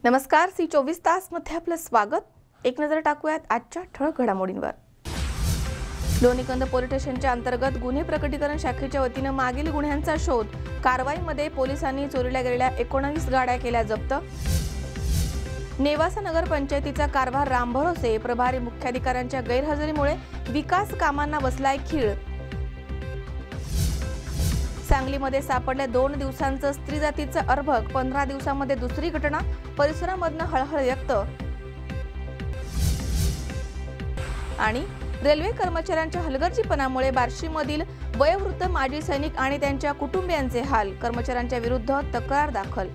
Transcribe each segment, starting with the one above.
नमस्कार, C24 तास मध्ये आपलं स्वागत। एक नजर टाकूयात आजच्या ठळक घडामोडींवर। लोणीकंद पोलीस स्टेशनच्या अंतर्गत गुन्हे प्रकटीकरण शाखेच्या वतीने मागील गुन्ह्यांचा शोध। कारवाईमध्ये पोलिसांनी चोरीला गेलेल्या 19 गाड्या केल्या जप्त। नेवासा नगर पंचायतीचा कारभार रामभरोसे, प्रभारी मुख्याधिकाऱ्यांच्या गैरहजेरीमुळे विकास कामांना बसलाय खीळ। सांगलीमध्ये सापडले 2 दिवसांचं स्त्री जातीचं अर्भक, 15 दिवसांमध्ये दुसरी घटना, परिसरामधनं हळहळ व्यक्त। आणि रेल्वे कर्मचाऱ्यांच्या हलगर्जीपणामुळे बार्शीमधील वयोवृद्ध माजी सैनिक आणि त्यांच्या कुटुंबियांचे हाल, कर्मचाऱ्यांच्या विरुद्ध तक्रार दाखल।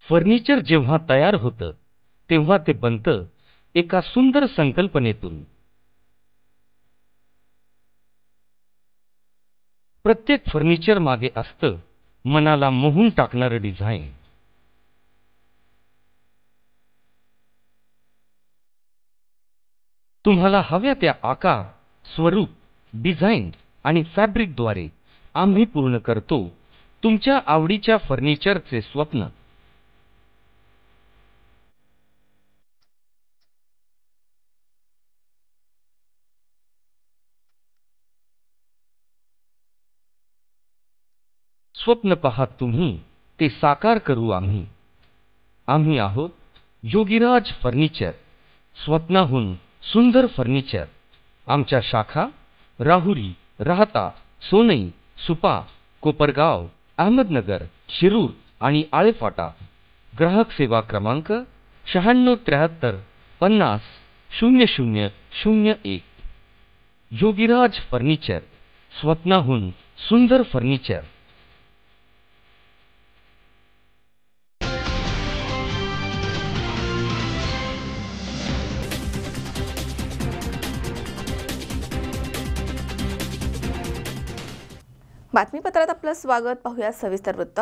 फर्निचर जेव्हा तयार होतं तेव्हा ते बनतं एका सुंदर संकल्पनेतून। प्रत्येक फर्निचर मागे असतं मनाला मोहून टाकणारं डिझाईन। तुम्हाला हव्या त्या आकार, स्वरूप, डिझाईन आणि फॅब्रिकद्वारे आम्ही पूर्ण करतो तुमच्या आवडीच्या फर्निचरचे स्वप्न। स्वप्न पहा तुम्ही, ते साकार करू आम्ही। आम्ही आहोत योगीराज फर्निचर, स्वप्नाहून सुंदर फर्निचर। आमच्या शाखा राहुरी, राहता, सोनई, सुपा, कोपरगाव, अहमदनगर, शिरूर आणि आळेफाटा। ग्राहक सेवा क्रमांक 9673 50 0001। योगीराज फर्निचर, स्वप्नाहून सुंदर फर्निचर। बातमीपत्रात आपलं स्वागत। पाहूया सविस्तर वृत्त।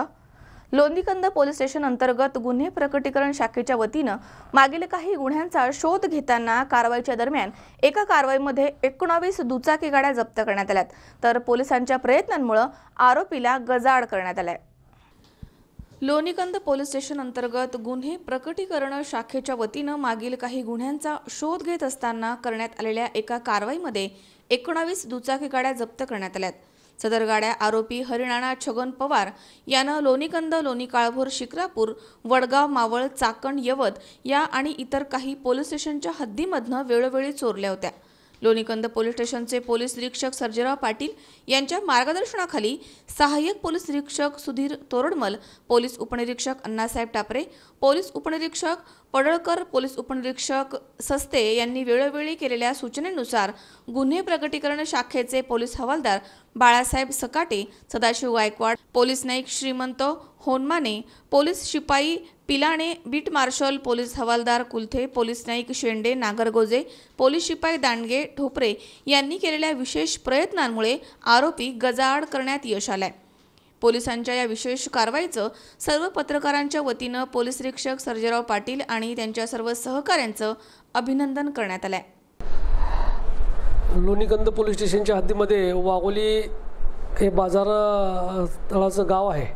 लोणीकंद पोलीस स्टेशन अंतर्गत गुन्हे प्रकटीकरण शाखेच्या वतीने मागील काही गुन्ह्यांचा शोध घेताना कारवाईच्या दरम्यान एका कारवाईमध्ये 19 दुचाकी गाड्या जप्त करण्यात आल्यात, तर पोलिसांच्या प्रयत्नांमुळे आरोपीला गजाआड करण्यात आलाय। लोणीकंद पोलीस स्टेशन अंतर्गत गुन्हे प्रकटीकरण शाखेच्या वतीने मागील काही गुन्ह्यांचा शोध घेत असताना करण्यात आलेल्या एका कारवाईमध्ये 19 दुचाकी गाड्या जप्त करण्यात आल्यात। सदर गाड्या आरोपी हरिणाणा छगन पवार यानं लोणीकंद, लोणी काळभोर, शिक्रापूर, वडगाव, मावळ, चाकण, यवत या आणि इतर काही पोलीस स्टेशनच्या हद्दीमधनं वेळोवेळी चोरल्या होत्या। लोणीकंद पोलीस स्टेशनचे पोलीस निरीक्षक सर्जेराव पाटील यांच्या मार्गदर्शनाखाली सहाय्यक पोलीस निरीक्षक सुधीर तोरडमल, पोलीस उपनिरीक्षक अण्णासाहेब टापरे, पोलीस उपनिरीक्षक पडळकर, पोलीस उपनिरीक्षक सस्ते यांनी वेळोवेळी केलेल्या सूचनेनुसार गुन्हे प्रकटीकरण शाखेचे पोलीस हवालदार बाळासाहेब सकाटे, सदाशिव गायकवाड, पोलीस नाईक श्रीमंत होनमाने, पोलीस शिपाई पिलाणे, बीट मार्शल, पोलीस हवालदार कुलथे, पोलीस नाईक शेंडे, नागरगोजे, पोलीस शिपाई दांडगे, ठोपरे यांनी केलेल्या विशेष प्रयत्नांमुळे आरोपी गजाआड करण्यात यश आले। पोलिसांच्या या विशेष कारवाईचं सर्व पत्रकारांच्या वतीने पोलीस निरीक्षक सर्जेराव पाटील आणि त्यांच्या सर्व सहकाऱ्यांचं अभिनंदन करण्यात आले। लोणीकंद पोलीस स्टेशनच्या हद्दीमध्ये वाघोली हे बाजार तळाचं गाव आहे।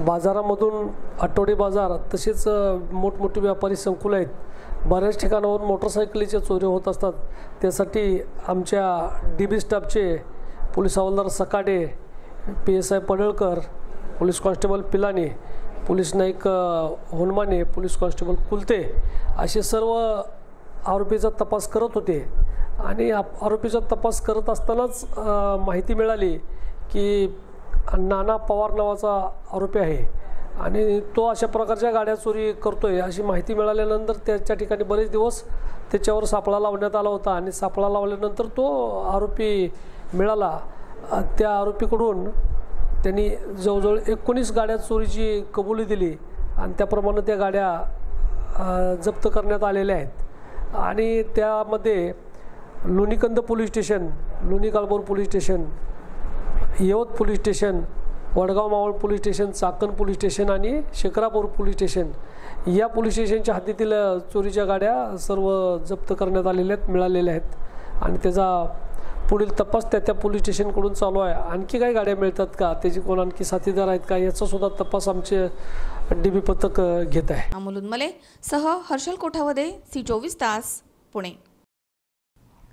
बाजारामधून आठवडी बाजार तसेच मोठमोठे व्यापारी संकुल आहेत। बऱ्याच ठिकाणावरून मोटरसायकलीच्या चोरी होत असतात। त्यासाठी आमच्या DB स्टाफचे पोलीस हवालदार सकाटे, PSI पडळकर, पोलीस कॉन्स्टेबल पिलाने, police Naik Honmane, police constable Kulte असे सर्व आरोपीचा तपास करत होते। आणि आरोपीचा तपास करत असतानाच माहिती मिळाली की नाना पवार नावाचा आरोपी आहे आणि तो अशा प्रकारच्या गाड्या चोरी करतोय अशी माहिती मिळाल्यानंतर त्याच्या ठिकाणी बरेच दिवस त्याच्यावर सापळा लावण्यात आला होता। आणि सापळा लावल्यानंतर तो आरोपी मिळाला। त्या आरोपीकडून त्यांनी जवळजवळ 19 गाड्या चोरीची कबुली दिली आणि त्याप्रमाणे त्या गाड्या जप्त करण्यात आलेल्या आहेत। आणि त्यामध्ये Lonikand police station, Loni Kalbhor police station, Yavat police station, Vadgaon Maval police station, Chakan police station आणि शिक्रापूर पोलीस स्टेशन या पोलीस स्टेशनच्या हद्दीतील चोरीच्या गाड्या सर्व जप्त करण्यात आलेल्या आहेत, मिळालेल्या आहेत आणि त्याचा पुढील तपास त्या पोलीस स्टेशनकडून चालू आहे. आणखी काही गाड्या मिळतात का, त्याचे कोण आणखी साथीदार आहेत का, याचा सुद्धा तपास आमचे DB पथक घेत आहे. अमोल उन्मले सह हर्षल कोठावदे, C24 तास, पुणे.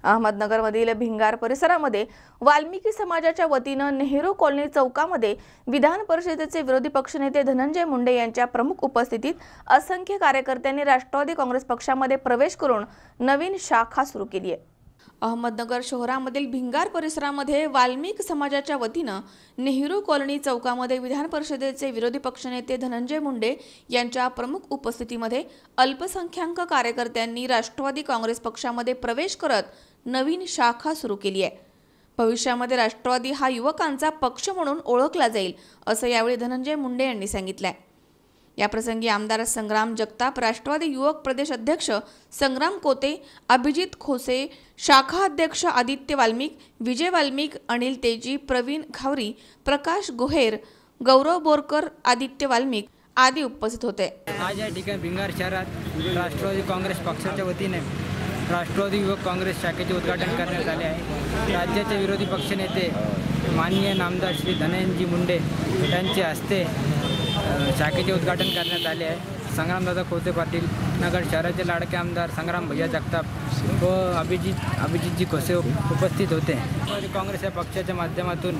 अहमदनगरमधील भिंगार परिसरामध्ये वाल्मिकी समाजाच्या वतीनं नेहरू कॉलनी चौकामध्ये विधान परिषदेचे विरोधी पक्षनेते धनंजय मुंडे यांच्या प्रमुख उपस्थितीत असंख्य कार्यकर्त्यांनी राष्ट्रवादी काँग्रेस पक्षामध्ये प्रवेश करून नवीन शाखा सुरू केली आहे. अहमदनगर शहरामधील भिंगार परिसरामध्ये वाल्मिक समाजाच्या वतीनं नेहरू कॉलनी चौकामध्ये विधान परिषदेचे विरोधी पक्षनेते धनंजय मुंडे यांच्या प्रमुख उपस्थितीमध्ये अल्पसंख्याक कार्यकर्त्यांनी राष्ट्रवादी काँग्रेस पक्षामध्ये प्रवेश करत नवीन शाखा सुरू केली आहे. भविष्यामध्ये राष्ट्रवादी हा युवकांचा पक्ष म्हणून ओळखला जाईल असं यावेळी धनंजय मुंडे यांनी सांगितलंय. याप्रसंगी आमदार संग्राम जगताप, राष्ट्रवादी युवक प्रदेश अध्यक्ष संग्राम कोते, अभिजित खोसे, शाखा अध्यक्ष आदित्य वाल्मिक, विजय वाल्मिक, अनिल तेजी, प्रवीण घावरी, प्रकाश गोहेर, गौरव बोरकर, आदित्य वाल्मिक आदी उपस्थित होते. आज या ठिकाणी भिंगार शहरात राष्ट्रवादी काँग्रेस पक्षाच्या वतीने राष्ट्रवादी युवक काँग्रेस शाखेचे उद्घाटन करण्यात आले आहे. राज्याचे विरोधी पक्षनेते माननीय नामदार श्री धनंजय मुंडे यांच्या हस्ते शाखेचे उद्घाटन करण्यात आले आहे. संग्रामदादा खोते पाटील, नगर शहराचे लाडके आमदार संग्राम भैया जगताप व अभिजितजी खोसे उपस्थित होते. राष्ट्रवादी काँग्रेस या पक्षाच्या माध्यमातून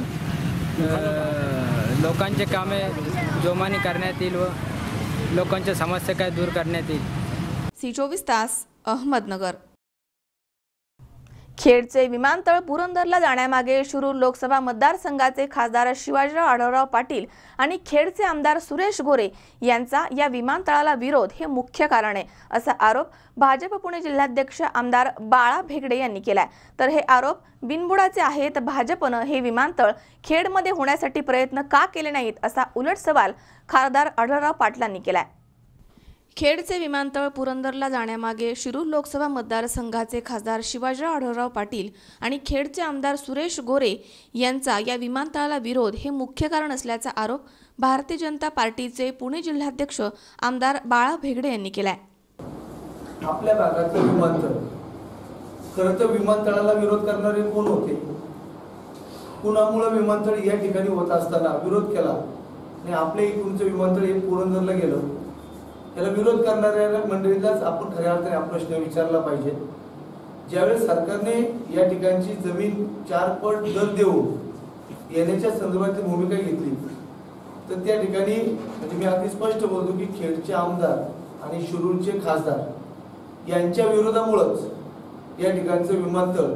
लोकांचे कामे जोमाने करण्यात येईल व लोकांच्या समस्या काय दूर करण्यात येईल. C24 तास, अहमदनगर. खेडचे विमानतळ पुरंदरला जाण्यामागे शिरूर लोकसभा मतदारसंघाचे खासदार शिवाजीराव आढळराव पाटील आणि खेडचे आमदार सुरेश गोरे यांचा या विमानतळाला विरोध हे मुख्य कारण आहे, असा आरोप भाजप पुणे जिल्हाध्यक्ष आमदार बाळा भेगडे यांनी केलाय. तर हे आरोप बिनबुडाचे आहेत. भाजपनं हे विमानतळ खेडमध्ये होण्यासाठी प्रयत्न का केले नाहीत, असा उलट सवाल खासदार आढळराव पाटलांनी केलाय. खेडचे विमानतळ पुरंदरला जाण्यामागे शिरूर लोकसभा मतदारसंघाचे खासदार शिवाजीराव आढळराव पाटील आणि खेडचे आमदार सुरेश गोरे यांचा या विमानतळाला विरोध हे मुख्य कारण असल्याचा आरोप भारतीय जनता पार्टीचे पुणे जिल्हाध्यक्ष आमदार बाळा भेगडे यांनी केलाय. आपल्या भागातील विमानतळ, खरं तर विमानतळाला विरोध करणारे कोण होते, कुणामुळे विमानतळ या ठिकाणी होत असताना विरोध केला आणि आपल्या इकडूनचं विमानतळ हे पुरंदरला गेलं. त्याला विरोध करणाऱ्या मंडळीलाच आपण खऱ्या अर्थाने हा प्रश्न विचारला पाहिजे. ज्यावेळेस सरकारने या ठिकाणची जमीन 4 पट दर देऊन येण्याच्या संदर्भातली भूमिका घेतली, तर त्या ठिकाणी म्हणजे मी अगदी स्पष्ट बोलतो की खेडचे आमदार आणि शिरूरचे खासदार यांच्या विरोधामुळेच या ठिकाणचं विमानतळ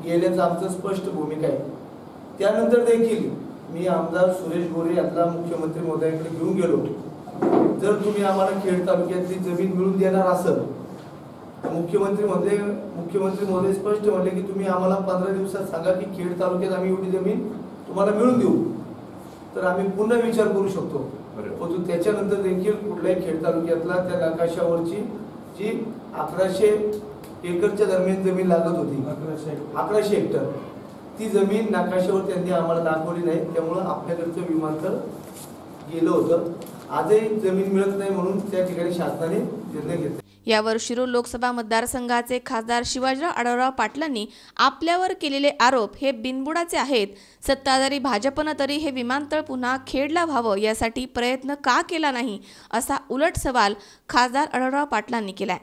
गेल्याचं आमचं स्पष्ट भूमिका आहे. त्यानंतर देखील मी आमदार सुरेश गोरे यांना मुख्यमंत्री महोदयांकडे घेऊन गेलो. जर तुम्ही आम्हाला खेड तालुक्यातली जमीन मिळून देणार असाल तर मुख्यमंत्री महोदय स्पष्ट म्हणले की तुम्ही आम्हाला 15 दिवसात सांगा की खेड तालुक्यात आम्ही एवढी जमीन तुम्हाला मिळून देऊ, तर आम्ही पुन्हा विचार करू शकतो. परंतु त्याच्यानंतर देखील कुठल्याही खेड तालुक्यातला त्या नकाशावरची जी 1100 एकरच्या दरम्यान जमीन लागत होती, 1100 हेक्टर, ती जमीन नकाशावर त्यांनी आम्हाला दाखवली नाही. त्यामुळं आपल्याकडचं विमानतळ गेलं होतं. आजही जमीन मिळत नाही म्हणून त्या ठिकाणी शासनाने निर्णय घेतला. यावर शिरूर लोकसभा मतदारसंघाचे खासदार शिवाजीराव आढळराव पाटलांनी आपल्यावर केलेले आरोप हे बिनबुडाचे आहेत. सत्ताधारी भाजपनं तरी हे विमानतळ पुन्हा खेडला व्हावं यासाठी प्रयत्न का केला नाही, असा उलट सवाल खासदार आढळराव पाटलांनी केलाय.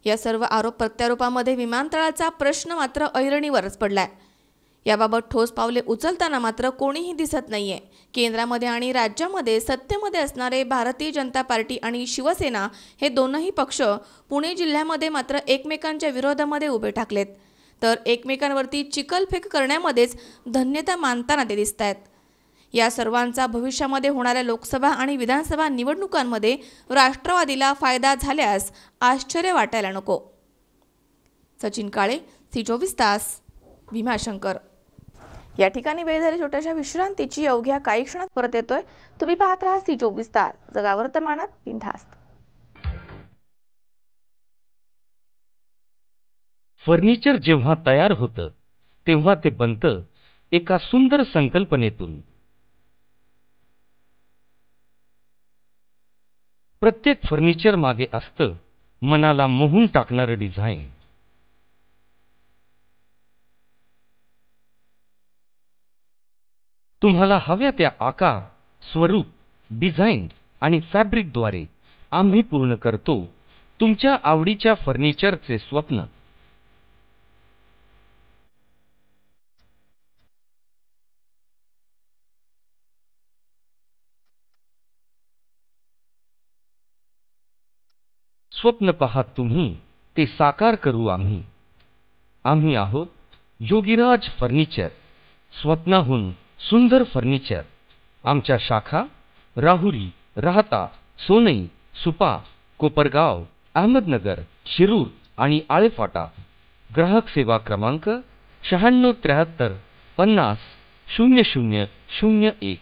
या सर्व आरोप प्रत्यारोपामध्ये विमानतळाचा प्रश्न मात्र ऐरणीवरच पडलाय. याबाबत ठोस पावले उचलताना मात्र कोणीही दिसत नाहीये. केंद्रामध्ये आणि राज्यामध्ये सत्तेमध्ये असणारे भारतीय जनता पार्टी आणि शिवसेना हे दोनही पक्ष पुणे जिल्ह्यामध्ये मात्र एकमेकांच्या विरोधामध्ये उभे ठाकलेत, तर एकमेकांवरती चिखलफेक करण्यामध्येच धन्यता मानताना ते दिसत आहेत. या सर्वांचा भविष्यामध्ये होणाऱ्या लोकसभा आणि विधानसभा निवडणुकांमध्ये राष्ट्रवादीला फायदा झाल्यास आश्चर्य वाटायला नको. सचिन काळे, सी24 तास, भीमाशंकर. या ठिकाणी वेळ झाली छोट्याशा विश्रांतीची. अवघ्या काही क्षणात परत येतोय. तुम्ही पाहत राहा सी24 तास, जगा वर्तमानात बिनधास्त. फर्निचर जेव्हा तयार होतं तेव्हा ते बनतं एका सुंदर संकल्पनेतून. प्रत्येक फर्निचर मागे असतं मनाला मोहून टाकणारं डिझाईन. तुम्हाला हव्या त्या आकार, स्वरूप, डिझाईन आणि फॅब्रिकद्वारे आम्ही पूर्ण करतो तुमच्या आवडीच्या फर्निचरचे स्वप्न. स्वप्न पाहात तुम्ही, ते साकार करू आम्ही. आम्ही आहोत योगीराज फर्निचर, स्वप्नाहून सुंदर फर्निचर. आमच्या शाखा राहुरी, राहता, सोनई, सुपा, कोपरगाव, अहमदनगर, शिरूर आणि आळेफाटा. ग्राहक सेवा क्रमांक 9673 50 0001.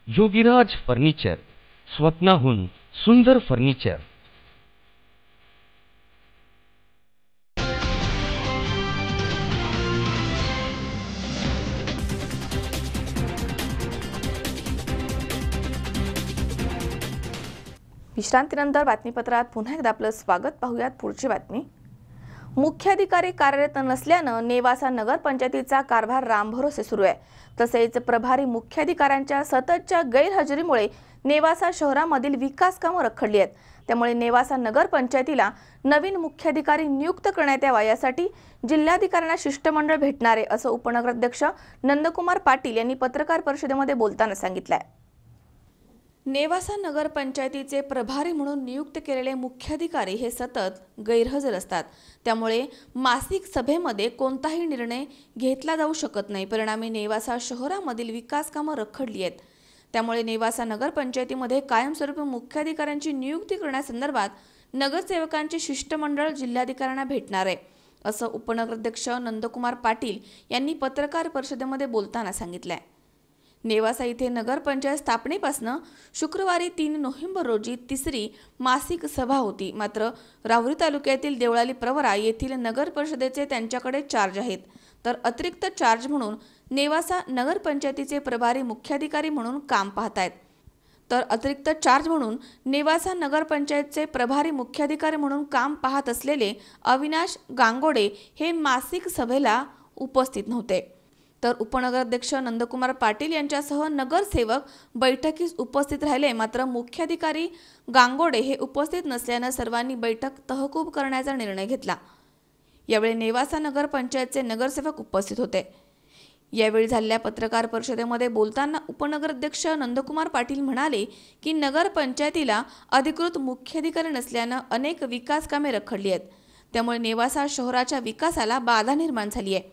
योगीराज फर्निचर, स्वप्नाहून सुंदर फर्निचर. विश्रांतीनंतर बातमीपत्रात पुन्हा एकदा आपलं स्वागत. पाहूयात पुढची बातमी. मुख्याधिकारी कार्यरत नसल्यानं नेवासा नगरपंचायतीचा कारभार रामभरोसे सुरू आहे. तसेच प्रभारी मुख्याधिकाऱ्यांच्या सततच्या गैरहजेरीमुळे नेवासा शहरामधील विकास कामं रखडली आहेत. त्यामुळे नेवासा नगरपंचायतीला नवीन मुख्याधिकारी नियुक्त करण्यात यावा यासाठी जिल्हाधिकाऱ्यांना शिष्टमंडळ भेटणार आहे, असं उपनगराध्यक्ष नंदकुमार पाटील यांनी पत्रकार परिषदेमध्ये बोलताना सांगितलंय. नेवासा नगरपंचायतीचे प्रभारी म्हणून नियुक्त केलेले मुख्याधिकारी हे सतत गैरहजर असतात. त्यामुळे मासिक सभेमध्ये कोणताही निर्णय घेतला जाऊ शकत नाही. परिणामी नेवासा शहरामधील विकास कामं रखडली आहेत. त्यामुळे नेवासा नगरपंचायतीमध्ये कायमस्वरूपी मुख्याधिकाऱ्यांची नियुक्ती करण्यासंदर्भात नगरसेवकांचे शिष्टमंडळ जिल्हाधिकाऱ्यांना भेटणार आहे, असं उपनगराध्यक्ष नंदकुमार पाटील यांनी पत्रकार परिषदेमध्ये बोलताना सांगितलंय. नेवासा इथे नगरपंचायत स्थापनेपासून शुक्रवारी 3 नोव्हेंबर रोजी तिसरी मासिक सभा होती. मात्र राहुरी तालुक्यातील देवळाली प्रवरा येथील नगर परिषदेचे त्यांच्याकडे चार्ज आहेत. तर अतिरिक्त चार्ज म्हणून नेवासा नगरपंचायतीचे प्रभारी मुख्याधिकारी म्हणून काम पाहतायत. तर अतिरिक्त चार्ज म्हणून नेवासा नगरपंचायतचे प्रभारी मुख्याधिकारी म्हणून काम पाहत असलेले अविनाश गांगोडे हे मासिक सभेला उपस्थित नव्हते. तर उपनगराध्यक्ष नंदकुमार पाटील यांच्यासह नगरसेवक बैठकीस उपस्थित राहिले. मात्र मुख्याधिकारी गांगोडे हे उपस्थित नसल्यानं सर्वांनी बैठक तहकूब करण्याचा निर्णय घेतला. यावेळी नेवासा नगरपंचायतचे नगरसेवक उपस्थित होते. यावेळी झालेल्या पत्रकार परिषदेमध्ये बोलताना उपनगराध्यक्ष नंदकुमार पाटील म्हणाले की नगरपंचायतीला अधिकृत मुख्याधिकारी नसल्यानं अनेक विकास कामे रखडली आहेत. त्यामुळे नेवासा शहराच्या विकासाला बाधा निर्माण झाली आहे.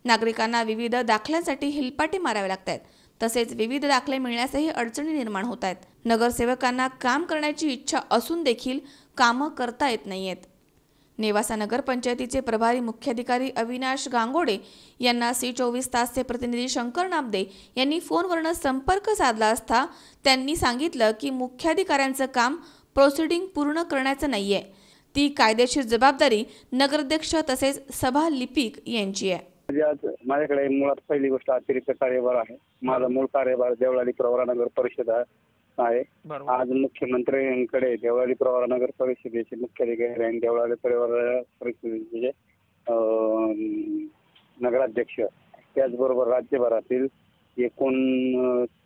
नागरिकांना विविध दाखल्यांसाठी हिलपाटे मारावे लागत आहेत. तसेच विविध दाखले मिळण्यासही अडचणी निर्माण होत आहेत. नगरसेवकांना काम करण्याची इच्छा असून देखील कामं करता येत नाहीयेत. नेवासा नगरपंचायतीचे प्रभारी मुख्याधिकारी अविनाश गांगोडे यांना सी24 तासचे प्रतिनिधी शंकर नामदे यांनी फोनवरून संपर्क साधला असता त्यांनी सांगितलं की मुख्याधिकाऱ्यांचं काम प्रोसिडिंग पूर्ण करण्याचं नाहीये. ती कायदेशीर जबाबदारी नगराध्यक्ष तसेच सभा लिपिक यांची आहे. आज माझ्याकडे मुळात पहिली गोष्ट अतिरिक्त कार्यभार आहे. माझा मूळ कार्यभार देवळाली प्रवरा नगर परिषद आहे. आज मुख्यमंत्र्यांकडे देवळाली प्रवरा नगर परिषदेचे मुख्याधिकारी आणि देवळाली प्रवरा परिषदेचे नगराध्यक्ष त्याचबरोबर राज्यभरातील एकूण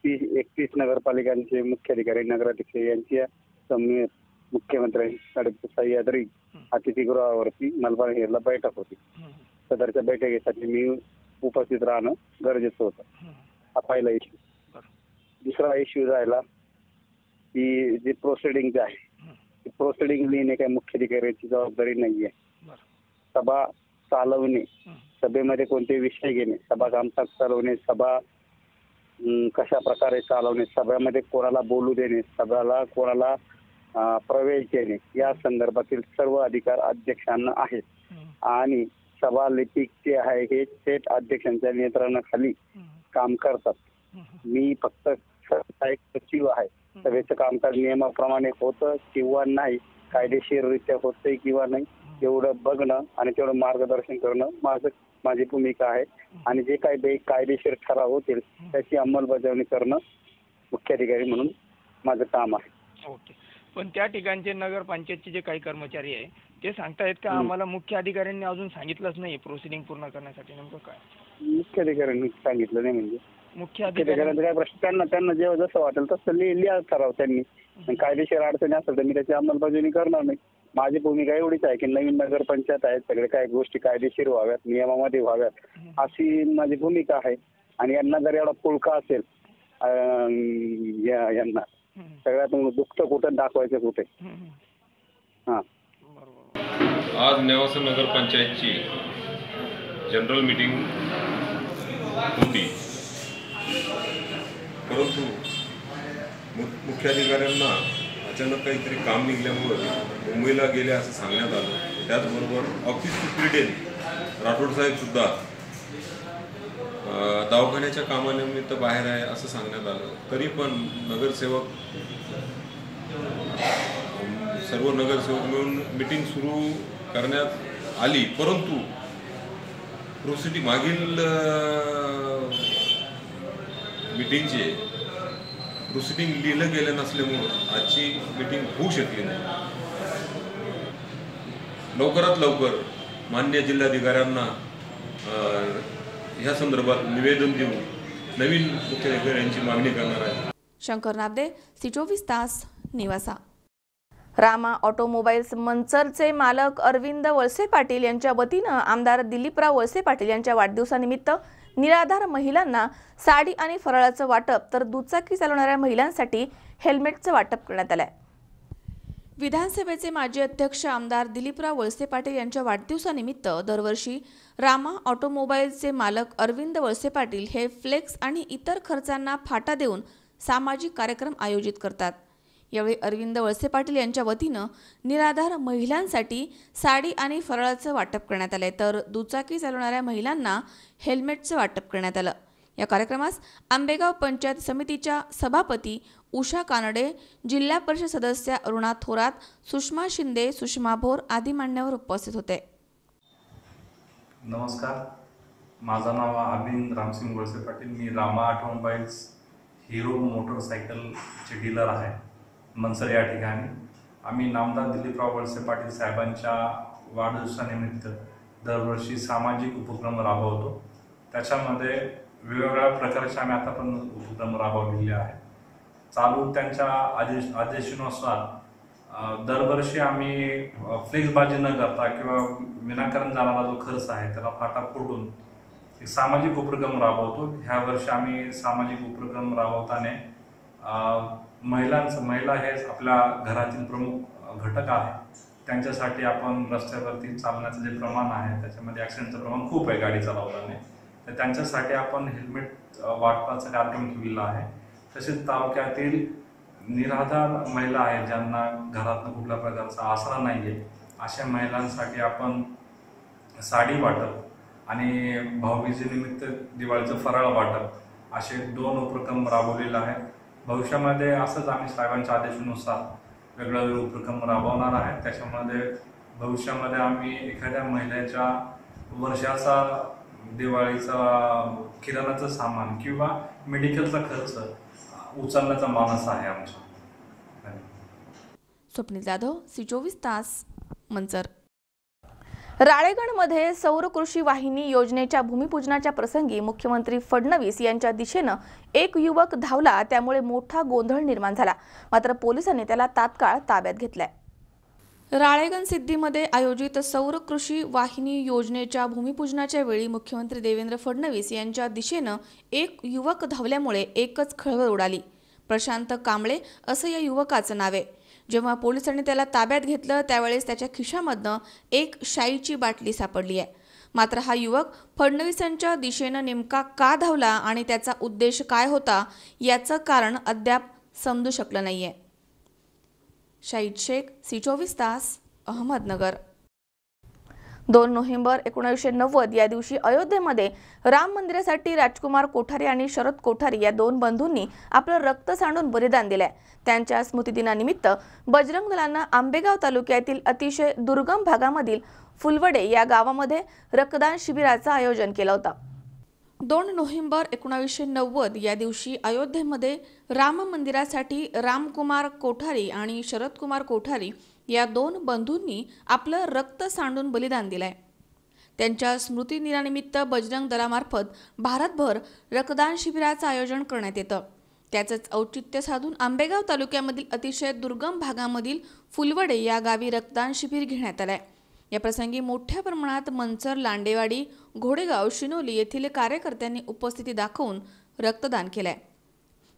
31 नगरपालिकांचे मुख्याधिकारी नगराध्यक्ष यांच्या मुख्यमंत्र्यांकडे सह्याद्री अतिथीगृहावरती मलबार हिलला बैठक होती. सदरच्या बैठकीसाठी मी उपस्थित राहणं गरजेचं होतं. हा पहिला इश्यू. दुसरा इश्यू राहिला की जे प्रोसिडिंग आहे, प्रोसिडिंग लिहिणे काही मुख्याधिकाऱ्याची जबाबदारी नाहीये. सभा चालवणे, सभेमध्ये कोणते विषय घेणे, सभा कामकाज चालवणे, सभा कशा प्रकारे चालवणे, सभेमध्ये कोणाला बोलू देणे, सभेला कोणाला प्रवेश देणे, या संदर्भातील सर्व अधिकार अध्यक्षांना आहेत. आणि सभा लिपिक जे आहे हे थेट अध्यक्षांच्या नियंत्रणाखाली काम करतात. मी फक्त एक सचिव आहे. सभेचं कामकाज नियमाप्रमाणे होतं किंवा नाही, कायदेशीररित्या होतंय किंवा नाही, एवढं बघणं आणि तेवढं मार्गदर्शन करणं माझी भूमिका आहे. आणि जे काही कायदेशीर ठराव होतील त्याची अंमलबजावणी करणं मुख्याधिकारी म्हणून माझं काम आहे. ओके. पण त्या ठिकाणचे नगरपंचायतचे जे काही कर्मचारी आहे ते सांगतायत का आम्हाला मुख्य अधिकाऱ्यांनी अजून सांगितलंच नाही प्रोसिडिंग पूर्ण करण्यासाठी? नेमकं काय मुख्याधिकाऱ्यांनी सांगितलं नाही? म्हणजे मुख्य अधिकाऱ्यांचा काय प्रश्न, त्यांना जेव्हा जसं वाटेल तसं लिहा ठराव त्यांनी. कायदेशीर अडचणी असेल तर मी त्याची अंमलबजावणी करणार नाही. माझी भूमिका एवढीच आहे की नवीन नगरपंचायत आहेत, सगळे काही गोष्टी कायदेशीर व्हाव्यात, नियमामध्ये व्हाव्यात, अशी माझी भूमिका आहे. आणि यांना जर एवढा पुळका असेल, यांना सगळ्यात दुःख कुठं दाखवायचं कुठे. हा, आज नेवासा नगरपंचायतची जनरल मीटिंग होती, परंतु मुख्याधिकाऱ्यांना अचानक काहीतरी काम निघाल्यामुळे मुंबईला गेले असं सांगण्यात आलं. त्याचबरोबर ऑफिस सुप्रिटेंडेंट राठोड साहेब सुद्धा दवाखान्याच्या कामानिमित्त बाहेर आहे असं सांगण्यात आलं. तरी पण नगरसेवक, सर्व नगरसेवक मिळून मीटिंग सुरू करण्यात आली, परंतु प्रोसिडिंग मागील मीटिंगचे प्रोसिडिंग लिहिलं गेलं नसल्यामुळं आजची मीटिंग होऊ शकली नाही. लवकरात लवकर मान्य जिल्हाधिकाऱ्यांना ह्या संदर्भात निवेदन देऊन नवीन मुख्याधिकाऱ्यांची मागणी करणार आहे. शंकर नाबदे, सी24 तास, नेवासा. रामा ऑटोमोबाईल्स मंचरचे मालक अरविंद वळसे पाटील यांच्या वतीनं आमदार दिलीपराव वळसे पाटील यांच्या वाढदिवसानिमित्त निराधार महिलांना साडी आणि फराळाचं वाटप तर दुचाकी चालवणाऱ्या महिलांसाठी हेल्मेटचं वाटप करण्यात आलंय. विधानसभेचे माजी अध्यक्ष आमदार दिलीपराव वळसे पाटील यांच्या वाढदिवसानिमित्त दरवर्षी रामा ऑटोमोबाईल्सचे मालक अरविंद वळसे पाटील हे फ्लेक्स आणि इतर खर्चांना फाटा देऊन सामाजिक कार्यक्रम आयोजित करतात. यावेळी अरविंद वळसे पाटील यांच्या वतीनं निराधार महिलांसाठी साडी आणि फराळाचं वाटप करण्यात आलंय, तर दुचाकी चालवणाऱ्या महिलांना हेल्मेटचं वाटप करण्यात आलं. या कार्यक्रमास आंबेगाव पंचायत समितीच्या सभापती उषा कानडे, जिल्हा परिषद सदस्य अरुणा थोरात, सुषमा शिंदे, सुषमा भोर आदी मान्यवर उपस्थित होते. नमस्कार, माझं नाव अरविंद रामसिंग वळसे पाटील. मी रामा ऑटोमोबाईल्स हिरो मोटरसायकलचे डीलर आहे मनसर या ठिकाणी. आम्ही नामदार दिलीपराव वळसे पाटील साहेबांच्या वाढदिवसानिमित्त दरवर्षी सामाजिक उपक्रम राबवतो. त्याच्यामध्ये वेगवेगळ्या प्रकारचे आम्ही आतापर्यंत उपक्रम राबवलेले आहे. चालू त्यांच्या आदेशानुसार दरवर्षी आम्ही फ्लेक्सबाजी न करता किंवा विनाकारण जाणारा जो खर्च आहे त्याला फाटा फोडून एक सामाजिक उपक्रम राबवतो. ह्या वर्षी आम्ही सामाजिक उपक्रम राबवताना महिला हे आपल्या घरातील प्रमुख घटक आहे. त्यांच्यासाठी आपण रस्त्यावरती चालण्याचं जे प्रमाण आहे त्याच्यामध्ये ॲक्सिडेंटचं प्रमाण खूप आहे गाडी चालवताना, तर त्यांच्यासाठी आपण हेल्मेट वाटपाचा कार्यक्रम ठेवलेला आहे. तसेच तालुक्यातील निराधार महिला आहेत ज्यांना घरातनं कुठल्या प्रकारचा आसरा नाही आहे अशा महिलांसाठी आपण साडी वाटप आणि भाऊबीजेनिमित्त दिवाळीचं फराळ वाटप असे 2 उपक्रम राबवलेले आहेत. भविष्यामध्ये असंच आम्ही साहेबांच्या आदेशानुसार वेगवेगळे उपक्रम राबवणार आहे. त्याच्यामध्ये भविष्यामध्ये आम्ही एखाद्या महिलेच्या वर्षाचा दिवाळीचा किराणाचं सामान किंवा मेडिकलचा खर्च उचलण्याचा मानस आहे आमचा. स्वप्नील जाधव, सी24 तास, मंचर. राळेगणमध्ये सौर कृषी वाहिनी योजनेच्या भूमिपूजनाच्या प्रसंगी मुख्यमंत्री फडणवीस यांच्या दिशेनं एक युवक धावला, त्यामुळे मोठा गोंधळ निर्माण झाला. मात्र पोलिसांनी त्याला तात्काळ ताब्यात घेतलाय. राळेगण सिद्धीमध्ये आयोजित सौर कृषी वाहिनी योजनेच्या भूमिपूजनाच्या वेळी मुख्यमंत्री देवेंद्र फडणवीस यांच्या दिशेनं एक युवक धावल्यामुळे एकच खळबळ उडाली. प्रशांत कांबळे असं या युवकाचं नाव आहे. जेव्हा पोलिसांनी त्याला ताब्यात घेतलं त्यावेळेस त्याच्या खिशामधनं एक शाईची बाटली सापडली आहे. मात्र हा युवक फडणवीसांच्या दिशेनं नेमका का धावला आणि त्याचा उद्देश काय होता याचं कारण अद्याप समजू शकलं नाहीये. शाहीद शेख, सी24 तास, अहमदनगर. 2 नोव्हेंबर 1990 या दिवशी अयोध्येमध्ये राम मंदिरासाठी राजकुमार कोठारी आणि शरद कोठारी या 2 बंधूंनी आपलं रक्त सांडून बलिदान दिलंय. त्यांच्या स्मृतिदिनानिमित्त बजरंग दलानं आंबेगाव तालुक्यातील अतिशय दुर्गम भागामधील फुलवडे या गावामध्ये रक्तदान शिबिराचं आयोजन केलं होतं. 2 नोव्हेंबर 1990 या दिवशी अयोध्येमध्ये राम मंदिरासाठी रामकुमार कोठारी आणि शरदकुमार कोठारी या 2 बंधूंनी आपलं रक्त सांडून बलिदान दिलंय. त्यांच्या स्मृतिदिनानिमित्त बजरंग दलामार्फत भारतभर रक्तदान शिबिराचं आयोजन करण्यात येतं. त्याचंच औचित्य साधून आंबेगाव तालुक्यामधील अतिशय दुर्गम भागामधील फुलवडे या गावी रक्तदान शिबिर घेण्यात आलंय. या प्रसंगी मोठ्या प्रमाणात मनसर, लांडेवाडी, घोडेगाव, शिनोली येथील कार्यकर्त्यांनी उपस्थिती दाखवून रक्तदान केलंय.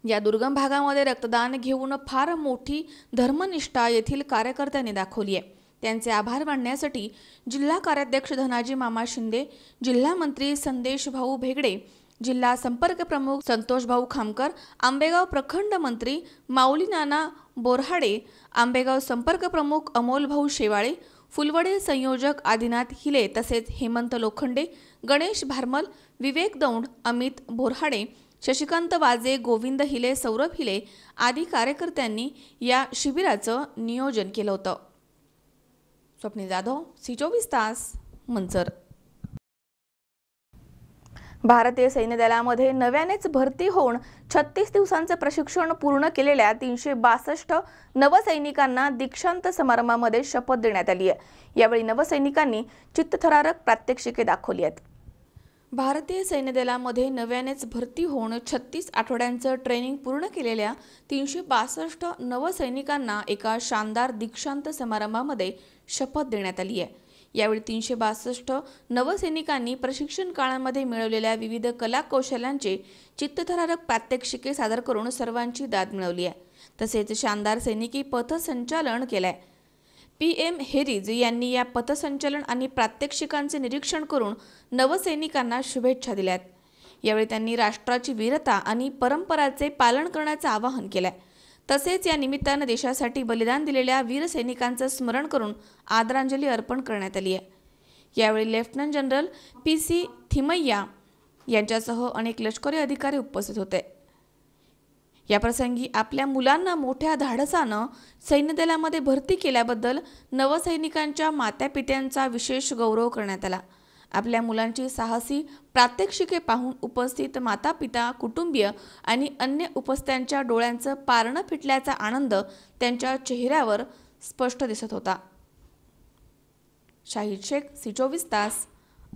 या दुर्गम भागामध्ये रक्तदान घेऊन फार मोठी धर्मनिष्ठा येथील कार्यकर्त्यांनी दाखवली आहे. त्यांचे आभार मानण्यासाठी जिल्हा कार्याध्यक्ष धनाजी मामा शिंदे, जिल्हा मंत्री संदेश भाऊ भेगडे, जिल्हा संपर्क प्रमुख संतोष भाऊ खामकर, आंबेगाव प्रखंड मंत्री माऊली नाना बोरहाडे, आंबेगाव संपर्क प्रमुख अमोल भाऊ शेवाळे, फुलवडे संयोजक आदिनाथ हिले तसेच हेमंत लोखंडे, गणेश भारमल, विवेक दौंड, अमित बोरहाडे, शशिकांत वाजे, गोविंद हिले, सौरभ हिले आदी कार्यकर्त्यांनी या शिबिराचं नियोजन केलं होतं. स्वप्नील जाधव, सी24 तास, मंचर. भारतीय सैन्य दलामध्ये नव्यानेच भरती होऊन 36 दिवसांचं प्रशिक्षण पूर्ण केलेल्या 362 नवसैनिकांना दीक्षांत समारंभामध्ये शपथ देण्यात आली आहे. यावेळी नवसैनिकांनी चित्तथरारक प्रात्यक्षिके दाखवली आहेत. भारतीय सैन्य दलामध्ये नव्यानेच भरती होऊन 36 आठवड्यांचं ट्रेनिंग पूर्ण केलेल्या 362 नवसैनिकांना एका शानदार दीक्षांत समारंभामध्ये शपथ देण्यात आली आहे. यावेळी 362 नवसैनिकांनी प्रशिक्षण काळामध्ये मिळवलेल्या विविध कला कौशल्यांचे चित्तथरारक प्रात्यक्षिके सादर करून सर्वांची दाद मिळवली आहे. तसेच शानदार सैनिकी पथसंचालन केलंय. PM हेरिज यांनी या पथसंचलन आणि प्रात्यक्षिकांचे निरीक्षण करून नवसैनिकांना शुभेच्छा दिल्यात. यावेळी त्यांनी राष्ट्राची वीरता आणि परंपरांचे पालन करण्याचं आवाहन केलंय. तसेच या निमित्तानं देशासाठी बलिदान दिलेल्या वीर सैनिकांचं स्मरण करून आदरांजली अर्पण करण्यात आली आहे. यावेळी लेफ्टनंट जनरल PC थिमय्या यांच्यासह अनेक लष्करी अधिकारी उपस्थित होते. याप्रसंगी आपल्या मुलांना मोठ्या धाडसानं सैन्य दलामध्ये भरती केल्याबद्दल नवसैनिकांच्या मातापित्यांचा विशेष गौरव करण्यात आला. आपल्या मुलांची साहसी प्रात्यक्षिके पाहून उपस्थित मातापिता, कुटुंबीय आणि अन्य उपस्थितांच्या डोळ्यांचं पारणं फिटल्याचा आनंद त्यांच्या चेहऱ्यावर स्पष्ट दिसत होता. शाहीद शेख, सी24 तास,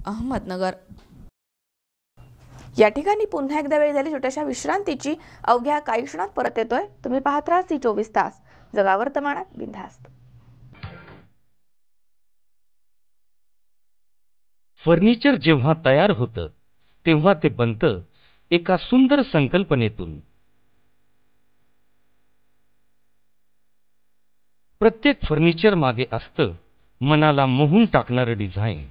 अहमदनगर. या ठिकाणी पुन्हा एकदा वेळ झाली छोट्याशा विश्रांतीची. अवघ्या काही क्षणात परत येतोय. तुम्ही पाहत राहा सी24 तास, जगा वर्तमानात बिनधास्त. फर्निचर जेव्हा तयार होतं तेव्हा ते बनतं एका सुंदर संकल्पनेतून. प्रत्येक फर्निचर मागे असतं मनाला मोहून टाकणारं डिझाईन.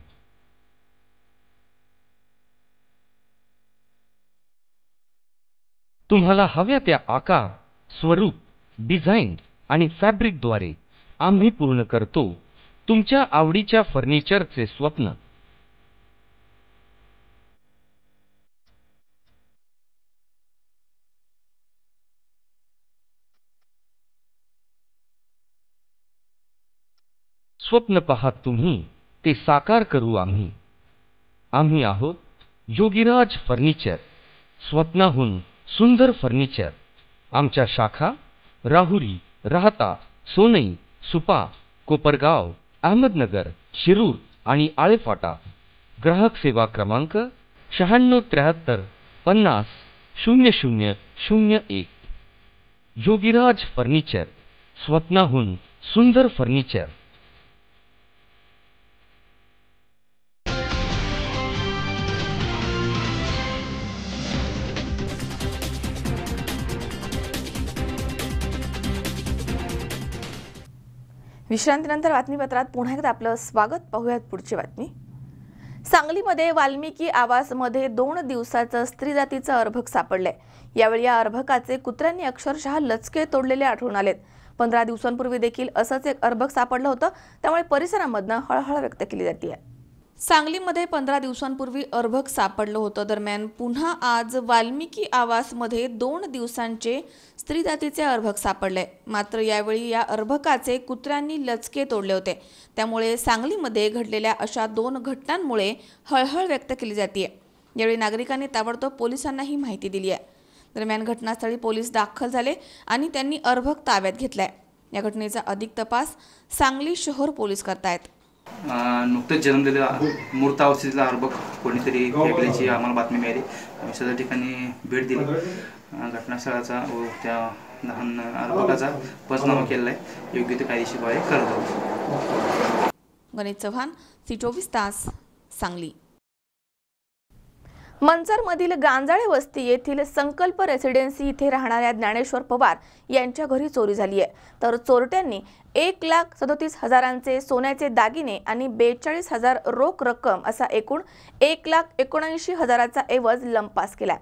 तुम्हाला हव्या त्या आकार, स्वरूप, डिझाईन आणि फॅब्रिकद्वारे आम्ही पूर्ण करतो तुमच्या आवडीच्या फर्निचरचे स्वप्न. स्वप्न पहा तुम्ही, ते साकार करू आम्ही. आम्ही आहोत योगीराज फर्निचर, स्वप्नाहून सुंदर फर्निचर. आमच्या शाखा राहुरी, राहता, सोनई, सुपा, कोपरगाव, अहमदनगर, शिरूर आणि आळेफाटा. ग्राहक सेवा क्रमांक 9673 50 0001. योगीराज फर्निचर, स्वप्नाहून सुंदर फर्निचर. विश्रांतीनंतर बातमीपत्रात पुन्हा एकदा आपलं स्वागत. पाहूयात पुढची बातमी. सांगलीमध्ये वाल्मिकी आवासमध्ये 2 दिवसाचं स्त्री जातीचं अर्भक सापडलंय. यावेळी या अर्भकाचे कुत्र्यांनी अक्षरशः लचके तोडलेले आढळून आलेत. 15 दिवसांपूर्वी देखील असंच एक अर्भक सापडलं होतं, त्यामुळे परिसरामधनं हळहळ व्यक्त केली जाते. सांगलीमध्ये 15 दिवसांपूर्वी अर्भक सापडलं होतं. दरम्यान पुन्हा आज वाल्मिकी आवासमध्ये 2 दिवसांचे स्त्री जातीचे अर्भक सापडले. मात्र यावेळी या अर्भकाचे कुत्र्यांनी लचके तोडले होते. त्यामुळे सांगलीमध्ये घडलेल्या अशा 2 घटनांमुळे हळहळ व्यक्त केली जाते. यावेळी नागरिकांनी ताबडतोब पोलिसांना ही माहिती दिली आहे. दरम्यान घटनास्थळी पोलीस दाखल झाले आणि त्यांनी अर्भक ताब्यात घेतलाय. या घटनेचा अधिक तपास सांगली शहर पोलीस करतायत. नुकतेच जन्मलेल्या मूर्त अवस्थेतला अर्भक कोणीतरी फेकल्याची आम्हाला बातमी मिळाली. आम्ही सदर ठिकाणी भेट दिली. घटनास्थळाचा व त्या लहान अर्भकाचा पंचनामा केलेला आहे. योग्य ते कायदेशीर कारवाई करत आहोत. गणेश चव्हाण, सी24 तास, सांगली. मंचरमधील गांजाळे वस्ती येथील संकल्प रेसिडेन्सी इथे राहणाऱ्या ज्ञानेश्वर पवार यांच्या घरी चोरी झाली आहे. तर चोरट्यांनी 1,37,000चे सोन्याचे दागिने आणि 42,000 रोख रक्कम असा एकूण 1,79,000चा ऐवज लंपास केला.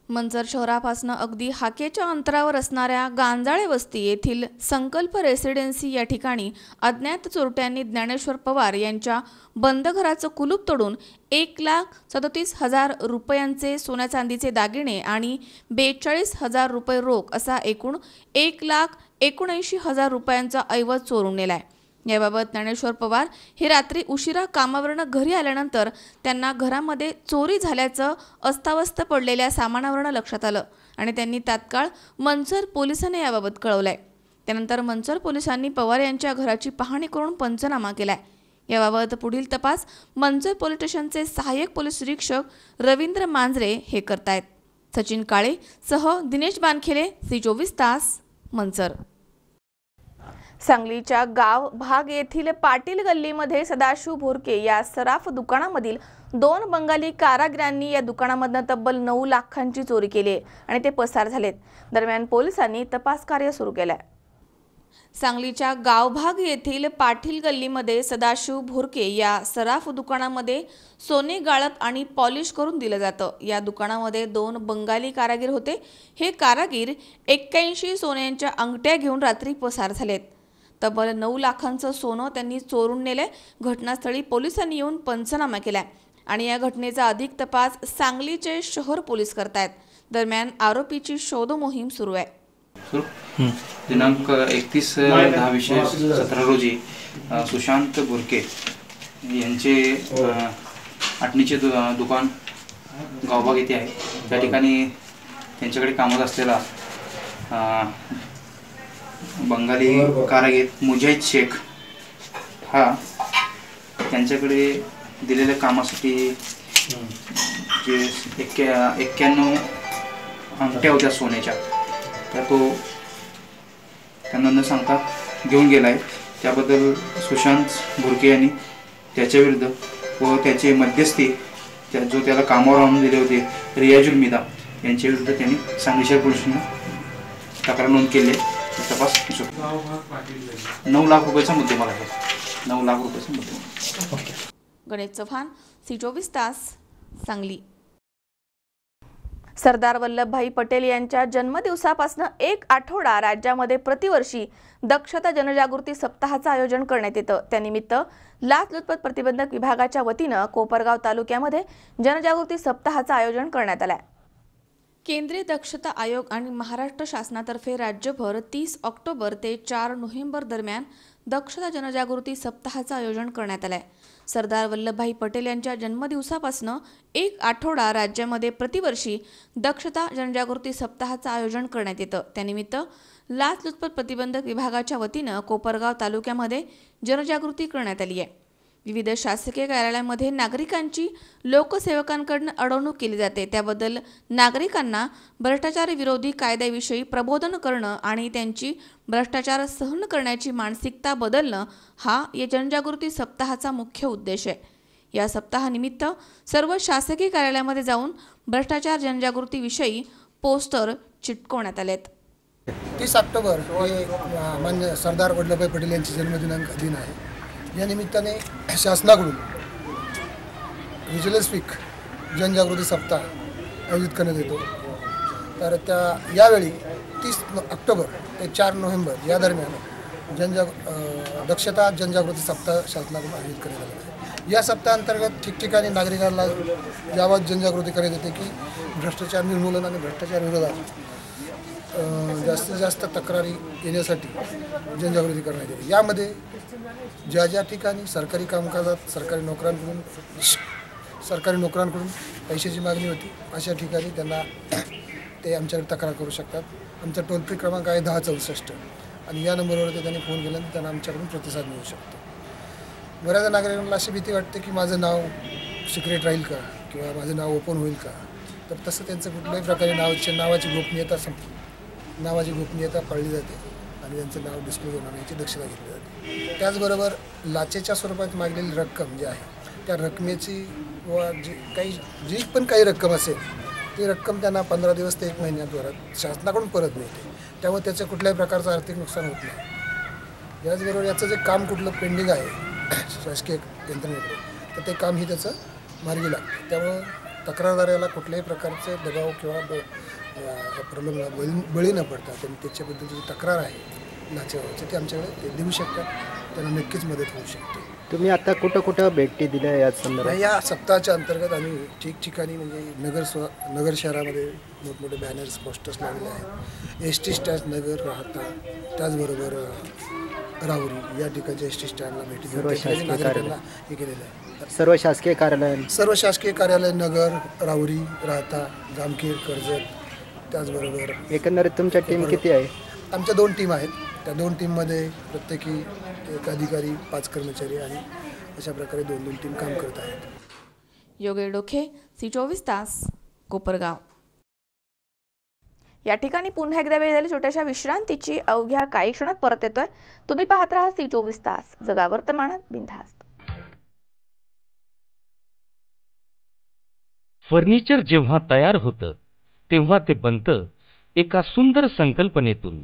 मंचर शहरापासून अगदी हाकेच्या अंतरावर असणाऱ्या गांजाळे वस्ती येथील संकल्प रेसिडेन्सी या ठिकाणी अज्ञात चोरट्यांनी ज्ञानेश्वर पवार यांच्या बंद घराचं कुलूप तोडून 1,37,000 रुपयांचे सोन्या चांदीचे दागिने आणि 42,000 रुपये रोख असा एकूण 1,79,000 रुपयांचा ऐवज चोरून नेलाय. याबाबत ज्ञानेश्वर पवार हे रात्री उशिरा कामावरनं घरी आल्यानंतर त्यांना घरामध्ये चोरी झाल्याचं अस्ताव्यस्त पडलेल्या सामानावरनं लक्षात आलं आणि त्यांनी तात्काळ मंचर पोलिसांना याबाबत कळवलंय. त्यानंतर मंचर पोलिसांनी पवार यांच्या घराची पाहणी करून पंचनामा केलाय. याबाबत पुढील तपास मंचर पोलीस स्टेशनचे सहाय्यक पोलीस निरीक्षक रवींद्र मांजरे हे करतायत. सचिन काळे सह दिनेश बानखेले, सी24 तास, मंचर. सांगलीच्या गाव भाग येथील पाटील गल्लीमध्ये सदाशिव भोरके या सराफ दुकानामधील 2 बंगाली कारागिरांनी या दुकानामधून तब्बल 9 लाखांची चोरी केली आणि ते पसार झालेत. दरम्यान पोलिसांनी तपास कार्य सुरू केलंय. सांगलीच्या गावभाग येथील पाटील गल्लीमध्ये सदाशिव भोरके या सराफ दुकानामध्ये सोने गाळप आणि पॉलिश करून दिलं जातं. या दुकानामध्ये 2 बंगाली कारागीर होते. हे कारागीर 81 सोन्यांच्या अंगठ्या घेऊन रात्री पसार झालेत. तब्बल 9 लाखांचं सोनं त्यांनी चोरून नेले. घटनास्थळी पोलिसांनी येऊन पंचनामा केलाय आणि या घटनेचा अधिक तपास सांगलीचे शहर पोलीस करतायत. दरम्यान आरोपीची शोध मोहीम सुरू आहे. दिनांक 31/10/2017 रोजी सुशांत भोरके यांचे आटणीचे दुकान गावबाग येथे आहे. त्या ठिकाणी त्यांच्याकडे कामात असलेला बंगाली कारागीर मुजाहिद शेख हा त्यांच्याकडे दिलेल्या कामासाठी जे 91 अंगठ्या होत्या सोन्याच्या, तर तो त्यांना न सांगता घेऊन गेला आहे. त्याबद्दल सुशांत भोरके यांनी त्याच्याविरुद्ध व त्याचे मध्यस्थी जो त्याला कामावर आणून दिले होते रियाजुल मिदा यांच्याविरुद्ध त्यांनी सांगली शहर पोलिसांनी तक्रार नोंद केली आहे. तपास 9 लाख रुपयाचा मुद्देमाल आहे. 9 लाख रुपयाचा मुद्देमाल. गणेश चव्हाण, सी24 तास, सांगली. सरदार वल्लभभाई पटेल यांच्या जन्मदिवसापासून 1 आठवडा राज्यामध्ये प्रतिवर्षी दक्षता जनजागृती सप्ताहाचं आयोजन करण्यात येतं. त्यानिमित्त लाचलुचपत प्रतिबंधक विभागाच्या वतीनं कोपरगाव तालुक्यामध्ये जनजागृती सप्ताहाचं आयोजन करण्यात आलंय. केंद्रीय दक्षता आयोग आणि महाराष्ट्र शासनातर्फे राज्यभर 30 ऑक्टोबर ते 4 नोव्हेंबर दरम्यान दक्षता जनजागृती सप्ताहाचं आयोजन करण्यात आलंय. सरदार वल्लभभाई पटेल यांच्या जन्मदिवसापासून 1 आठवडा राज्यामध्ये प्रतिवर्षी दक्षता जनजागृती सप्ताहाचं आयोजन करण्यात येतं. त्यानिमित्त लाचलुचपत प्रतिबंधक विभागाच्या वतीनं कोपरगाव तालुक्यामध्ये जनजागृती करण्यात आली आहे. विविध शासकीय कार्यालयांमध्ये नागरिकांची लोकसेवकांकडून अडवणूक केली जाते. त्याबद्दल नागरिकांना भ्रष्टाचार विरोधी कायद्याविषयी प्रबोधन करणं आणि त्यांची भ्रष्टाचार सहन करण्याची मानसिकता बदलणं हा या जनजागृती सप्ताहाचा मुख्य उद्देश आहे. या सप्ताहानिमित्त सर्व शासकीय कार्यालयामध्ये जाऊन भ्रष्टाचार जनजागृतीविषयी पोस्टर चिटकवण्यात आलेत. 30 ऑक्टोबर हे मान्य सरदार वल्लभभाई पटेल यांचे जन्मदिनांक दिन आहे. या निमित्ताने शासनाकडून व्हिज्युअल्स वीक जनजागृती सप्ताह आयोजित करण्यात येतो. तर यावेळी 30 ऑक्टोबर ते 4 नोव्हेंबर या दरम्यान दक्षता जनजागृती सप्ताह शासनाकडून आयोजित करण्यात आला आहे. या सप्ताहांतर्गत ठिकठिकाणी नागरिकांना याबाबत जनजागृती करण्यात येते की भ्रष्टाचार निर्मूलन आणि भ्रष्टाचार विरोधात जास्तीत जास्त तक्रारी येण्यासाठी जनजागृती करण्यात येते. यामध्ये ज्या ठिकाणी सरकारी कामकाजात सरकारी नोकरांकडून पैशाची मागणी होती अशा ठिकाणी त्यांना ते आमच्याकडे तक्रार करू शकतात. आमचा टोल फ्री क्रमांक आहे 1064 आणि या नंबरवर त्यांनी फोन केल्यानंतर त्यांना आमच्याकडून प्रतिसाद मिळू शकतो. बऱ्याचदा नागरिकांना अशी भीती वाटते की माझं नाव सिक्रेट राहील का किंवा माझं नाव ओपन होईल का. तर तसं त्यांचं कुठल्याही प्रकारे नावाची गोपनीयता पाळली जाते आणि त्यांचं नाव डिस्क्लोज होणार याची दक्षता घेतली जाते. त्याचबरोबर लाचेच्या स्वरूपात मागलेली रक्कम जी आहे त्या रकमेची व जी पण काही रक्कम असेल ती रक्कम त्यांना 15 दिवस ते 1 महिन्यात शासनाकडून परत मिळते. त्यामुळे त्याचं कुठल्याही प्रकारचं आर्थिक नुकसान होत नाही. याचबरोबर याचं जे काम कुठलं पेंडिंग आहे शासकीय यंत्रणेकडे तर ते कामही त्याचं मार्गी लागतं. त्यामुळं तक्रारदाराला कुठल्याही प्रकारचे दबाव किंवा प्रलोभनाला बळी न पडता त्यांनी त्याच्याबद्दलची जी तक्रार आहे लाचेबाबतची ती आमच्याकडे ते देऊ शकतात. त्यांना नक्कीच मदत होऊ शकते. तुम्ही आता कुठं भेटी दिल्या या संदर्भात? या सप्ताहाच्या अंतर्गत आम्ही ठिकठिकाणी म्हणजे नगर शहरामध्ये मोठमोठे बॅनर्स पोस्टर्स लावलेले आहेत. एस टी स्टँड नगर राहता त्याचबरोबर राहुरी या ठिकाणच्या एस टी स्टँडला भेटी देऊन नागरिकांना हे केलेलं आहे. सर्व शासकीय कार्यालय नगर राहुरी राहता जामखेड कर्जत त्याचबरोबर. एकंदरीत तुमच्या टीम किती आहे? आमच्या 2 टीम आहेत. त्या 2 टीममध्ये प्रत्येकी 1 अधिकारी 5 कर्मचारी आणि अशा प्रकारे 2 टीम काम करत आहेत. योगेश डोखे, C24 तास, कोपरगाव. या ठिकाणी पुन्हा एकदा वेळ झाली छोट्याशा विश्रांतीची. अवघ्या काही क्षणात परत येतोय. तुम्ही पाहत राहा C24 तास, जगा वर्तमानात बिनधास्त. फर्निचर जेव्हा तयार होतं तेव्हा ते बनतं एका सुंदर संकल्पनेतून.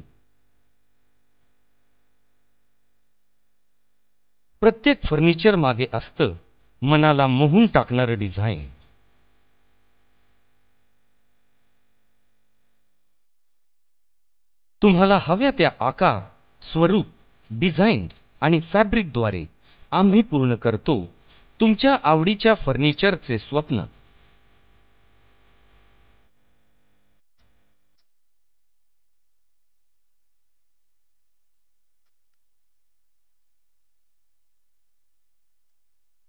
प्रत्येक फर्निचर मागे असतं मनाला मोहून टाकणारं डिझाईन. तुम्हाला हव्या त्या आकार, स्वरूप, डिझाईन आणि फॅब्रिकद्वारे आम्ही पूर्ण करतो तुमच्या आवडीच्या फर्निचरचे स्वप्न.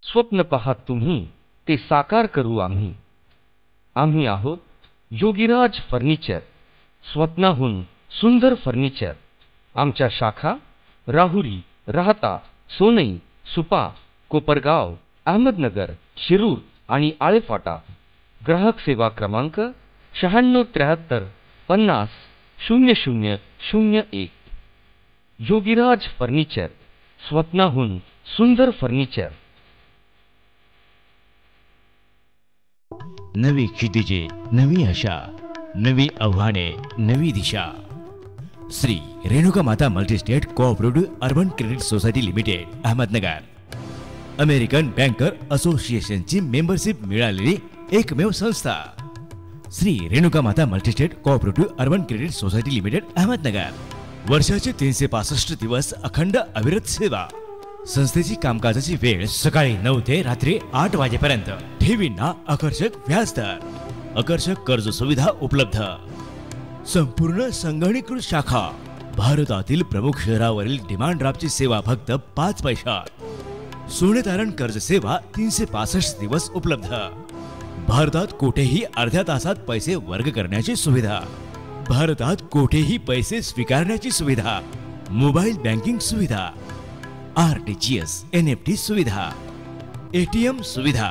स्वप्न पाहत तुम्ही ते साकार करू आम्ही. आम्ही आहोत योगीराज फर्निचर. स्वप्नाहून सुंदर फर्निचर. आमच्या शाखा राहुरी, राहता, सोनई, सुपा, कोपरगाव, अहमदनगर, शिरूर आणि आळेफाटा. ग्राहक सेवा क्रमांक 9673 50 0001. योगीराज फर्निचर. स्वप्नाहून सुंदर फर्निचर. नवी क्षितिजे, नवी आशा, नवी आव्हाने, नवी दिशा. श्री रेणुका माता multi-state cooperative urban credit society limited, Ahmednagar. American banker असोसिएशनची मेंबरशिप मिळालेली एकमेव संस्था. श्री रेणुका माता multi-state cooperative urban credit society limited, Ahmednagar. वर्षाचे 365 दिवस अखंड अविरत सेवा. संस्थेची कामकाजाची वेळ सकाळी 9 ते रात्री 8 वाजेपर्यंत. ठेवींना आकर्षक व्याजदर. आकर्षक कर्ज सुविधा उपलब्ध. संपूर्ण संगणकीकृत शाखा. भारतातील प्रमुख शहरावरील डिमांड ड्राफ्टची सेवा फक्त 5 पैशात. सोने तारण कर्ज सेवा 365 दिवस उपलब्ध. भारतात कुठेही अर्ध्या तासात पैसे वर्ग करण्याची सुविधा. भारतात कुठेही पैसे स्वीकारण्याची सुविधा. मोबाईल बँकिंग सुविधा. RTGS NFT सुविधा. ATM सुविधा.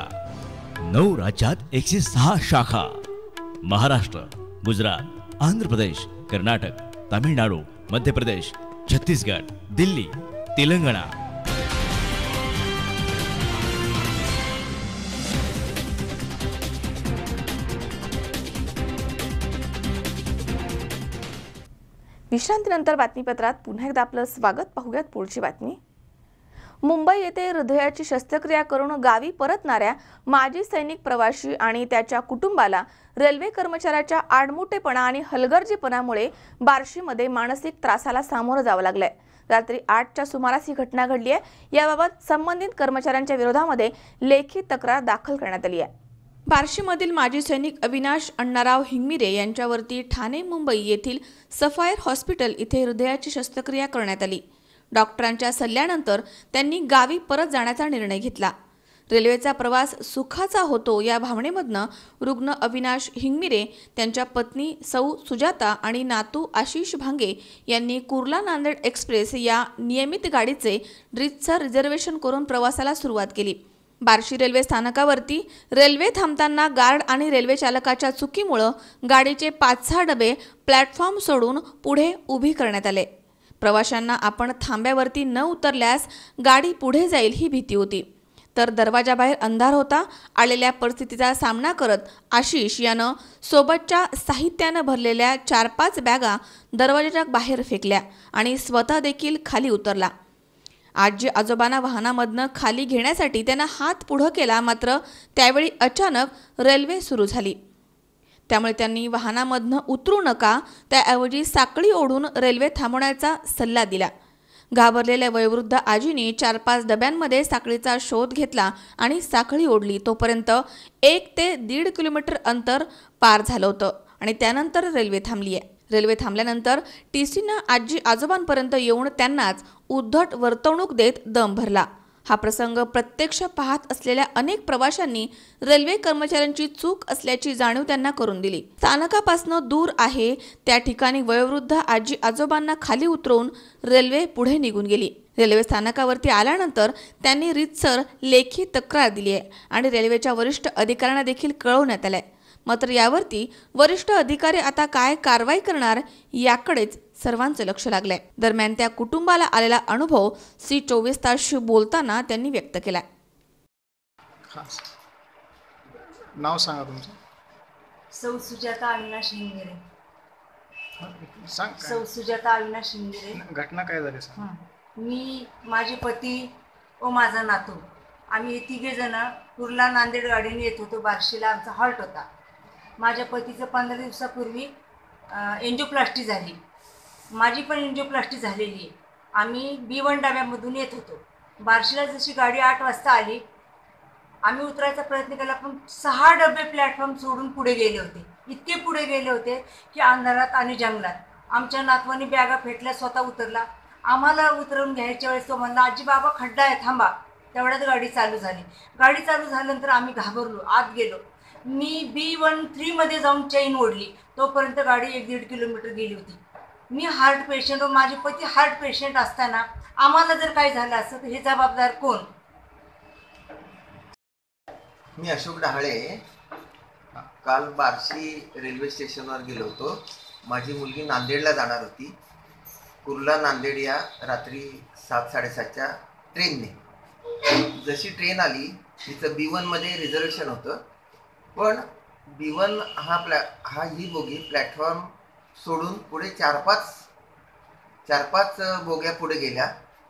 9 राज्यात 106 शाखा. महाराष्ट्र, गुजरात, आंध्र प्रदेश, कर्नाटक, तामिळनाडू, मध्य प्रदेश, छत्तीसगड, दिल्ली, तेलंगणा. विश्रांतीनंतर बातमीपत्रात पुन्हा एकदा आपलं स्वागत. पाहूयात पुढची बातमी. मुंबई येथे हृदयाची शस्त्रक्रिया करून गावी परतणाऱ्या माजी सैनिक प्रवासी आणि त्याच्या कुटुंबाला रेल्वे कर्मचाऱ्याच्या आडमुठेपणा आणि हलगर्जीपणामुळे बार्शीमध्ये मानसिक त्रासाला सामोरं जावं लागलंय. रात्री 8च्या सुमारास ही घटना घडली आहे. याबाबत संबंधित कर्मचाऱ्यांच्या विरोधामध्ये लेखी तक्रार दाखल करण्यात आली आहे. बार्शीमधील माजी सैनिक अविनाश अण्णाराव हिंगमिरे यांच्यावरती ठाणे मुंबई येथील सफायर हॉस्पिटल इथे हृदयाची शस्त्रक्रिया करण्यात आली. डॉक्टरांच्या सल्ल्यानंतर त्यांनी गावी परत जाण्याचा निर्णय घेतला. रेल्वेचा प्रवास सुखाचा होतो या भावनेमधनं रुग्ण अविनाश हिंगमिरे, त्यांच्या पत्नी सौ सुजाता आणि नातू आशिष भांगे यांनी कुर्ला नांदेड एक्सप्रेस या नियमित गाडीचे रीतसर रिझर्वेशन करून प्रवासाला सुरुवात केली. बार्शी रेल्वे स्थानकावरती रेल्वे थांबताना गार्ड आणि रेल्वे चालकाच्या चुकीमुळं गाडीचे 5-6 डबे प्लॅटफॉर्म सोडून पुढे उभी करण्यात आले. प्रवाशांना आपण थांब्यावरती न उतरल्यास गाडी पुढे जाईल ही भीती होती. तर दरवाजाबाहेर अंधार होता. आलेल्या परिस्थितीचा सामना करत आशिष यानं सोबतच्या साहित्यानं भरलेल्या 4-5 बॅगा दरवाजाच्या बाहेर फेकल्या आणि स्वतः देखील खाली उतरला. आजी आजोबांना वाहनामधनं खाली घेण्यासाठी त्यानं हात पुढं केला, मात्र त्यावेळी अचानक रेल्वे सुरू झाली. त्यामुळे त्यांनी वाहनामधनं उतरू नका, त्याऐवजी साखळी ओढून रेल्वे थांबवण्याचा सल्ला दिला. घाबरलेल्या वयोवृद्ध आजीने 4-5 डब्यांमध्ये साखळीचा शोध घेतला आणि साखळी ओढली. तोपर्यंत 1 ते 1.5 किलोमीटर अंतर पार झालं होतं आणि त्यानंतर रेल्वे थांबली आहे. रेल्वे थांबल्यानंतर टीसीनं आजी आजोबांपर्यंत येऊन त्यांनाच उद्धट वर्तवणूक देत दम भरला. हा प्रसंग प्रत्यक्ष पाहत असलेल्या अनेक प्रवाशांनी रेल्वे कर्मचाऱ्यांची चूक असल्याची जाणीव त्यांना करून दिली. स्थानकापासून दूर आहे त्या ठिकाणी वयोवृद्ध आजी आजोबांना खाली उतरवून रेल्वे पुढे निघून गेली. रेल्वे स्थानकावरती आल्यानंतर त्यांनी रीतसर लेखी तक्रार दिली आहे आणि रेल्वेच्या वरिष्ठ अधिकाऱ्यांना देखील कळवण्यात आलंय. मात्र यावरती वरिष्ठ अधिकारी आता काय कारवाई करणार याकडेच सर्वांचं लक्ष लागलंय. दरम्यान त्या कुटुंबाला आलेला अनुभव C24 तासशी बोलताना त्यांनी व्यक्त केलाय. नाव सांगा तुमचं. सौ सुजाता अविनाश हिंगमिरे. सांग. सौ सुजाता अविनाश हिंगमिरे. घटना काय झाली सांग. मी, माझे पती व माझा नातू आम्ही तिघे जण कुर्ला नांदेड गाडीने येत होतो. बार्शीला आमचा हॉल्ट होता. माझ्या पतीचं 15 दिवसापूर्वी एन्जिओप्लास्टी झाली. माझी पण एन्जिओप्लास्टी झालेली आहे. आम्ही B1 डब्यामधून येत होतो. बार्शीला जशी गाडी 8 वाजता आली, आम्ही उतरायचा प्रयत्न केला, पण 6 डबे प्लॅटफॉर्म सोडून पुढे गेले होते. इतके पुढे गेले होते की अंधारात आणि जंगलात. आमच्या नातवानी बॅगा फेकल्या, स्वतः उतरला. आम्हाला उतरवून घ्यायच्या वेळेस तो म्हणला, आजी बाबा खड्डा आहे, थांबा. तेवढ्यात गाडी चालू झाली. गाडी चालू झाल्यानंतर आम्ही घाबरलो, आत गेलो. मी B13 मध्ये जाऊन चेन ओढली. तोपर्यंत गाडी 1-1.5 किलोमीटर गेली होती. मी हार्ट पेशंट व माझे पती हार्ट पेशंट असताना आम्हाला जर काय झालं असतं तर हे जबाबदार कोण? मी अशोक डहाळे. काल बार्शी रेल्वे स्टेशनवर गेलो होतो. माझी मुलगी नांदेडला जाणार होती. कुर्ला नांदेड या रात्री 7-7:30च्या ट्रेनने. जशी ट्रेन आली तिचं B1 मध्ये रिझर्वेशन होतं, पण B1 ही बोगी प्लॅटफॉर्म सोडून पुढे 4-5 बोग्या पुढे गेल्या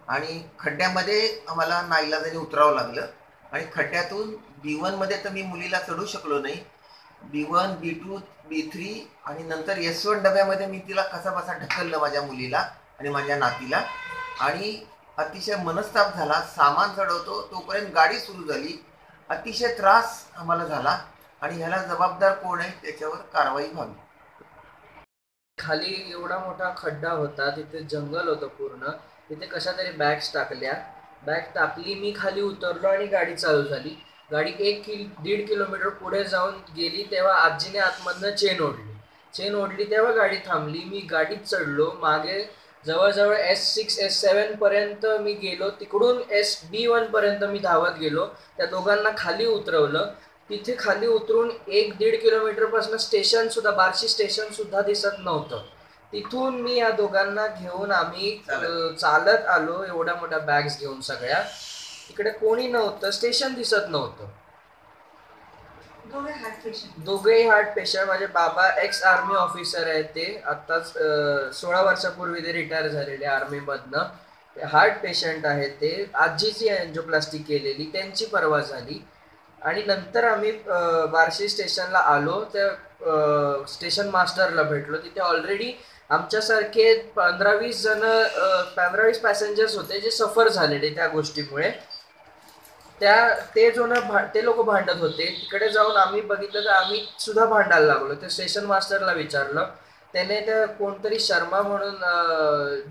आणि खड्ड्यामध्ये आम्हाला नाईलाजाने उतरावं लागलं. आणि खड्ड्यातून B1 मध्ये तर मी मुलीला चढू शकलो नाही. B1, B2, B3 आणि नंतर S1 डब्यामध्ये मी तिला कसाबसा ढकललं, माझ्या मुलीला आणि माझ्या नातीला. आणि अतिशय मनस्ताप झाला. सामान चढवतो तोपर्यंत गाडी सुरू झाली. अतिशय त्रास आम्हाला झाला आणि ह्याला जबाबदार कोण आहे त्याच्यावर कारवाई व्हावी. खाली एवढा मोठा खड्डा होता, तिथे जंगल होतं पूर्ण. तिथे कशा तरी बॅग्स टाकल्या. बॅग टाकली, मी खाली उतरलो आणि गाडी चालू झाली. गाडी 1-1.5 किलोमीटर पुढे जाऊन गेली तेव्हा आजीने आतमधनं चेन ओढली तेव्हा गाडी थांबली. मी गाडीत चढलो. मागे जवळजवळ S6, S7 पर्यंत मी गेलो. तिकडून B1 पर्यंत मी धावत गेलो. त्या दोघांना खाली उतरवलं. तिथे खाली उतरून 1-1.5 किलोमीटरपासून स्टेशन सुद्धा, बार्शी स्टेशन सुद्धा दिसत नव्हतं. तिथून मी या दोघांना घेऊन आम्ही चालत आलो. एवढ्या मोठ्या बॅग्स घेऊन सगळ्या. तिकडे कोणी नव्हतं, स्टेशन दिसत नव्हतं. दोघेही हार्ट पेशंट. माझे बाबा एक्स आर्मी ऑफिसर आहेत. ते आत्ताच 16 वर्षापूर्वी ते रिटायर झालेले आर्मीमधनं. हार्ट पेशंट आहेत ते. आजीची एन्जिओप्लास्टी केलेली, त्यांची परवा झाली. आणि नंतर आम्ही बार्शी स्टेशनला आलो. त्या स्टेशन मास्टरला भेटलो. तिथे ऑलरेडी आमच्यासारखे 15-20 पॅसेंजर्स होते जे सफर झालेले त्या गोष्टीमुळे. ते लोक भांडत होते. तिकडे जाऊन आम्ही बघितलं तर आम्ही सुद्धा भांडायला लागलो. ते स्टेशन मास्टरला विचारलं. त्याने त्या कोणतरी शर्मा म्हणून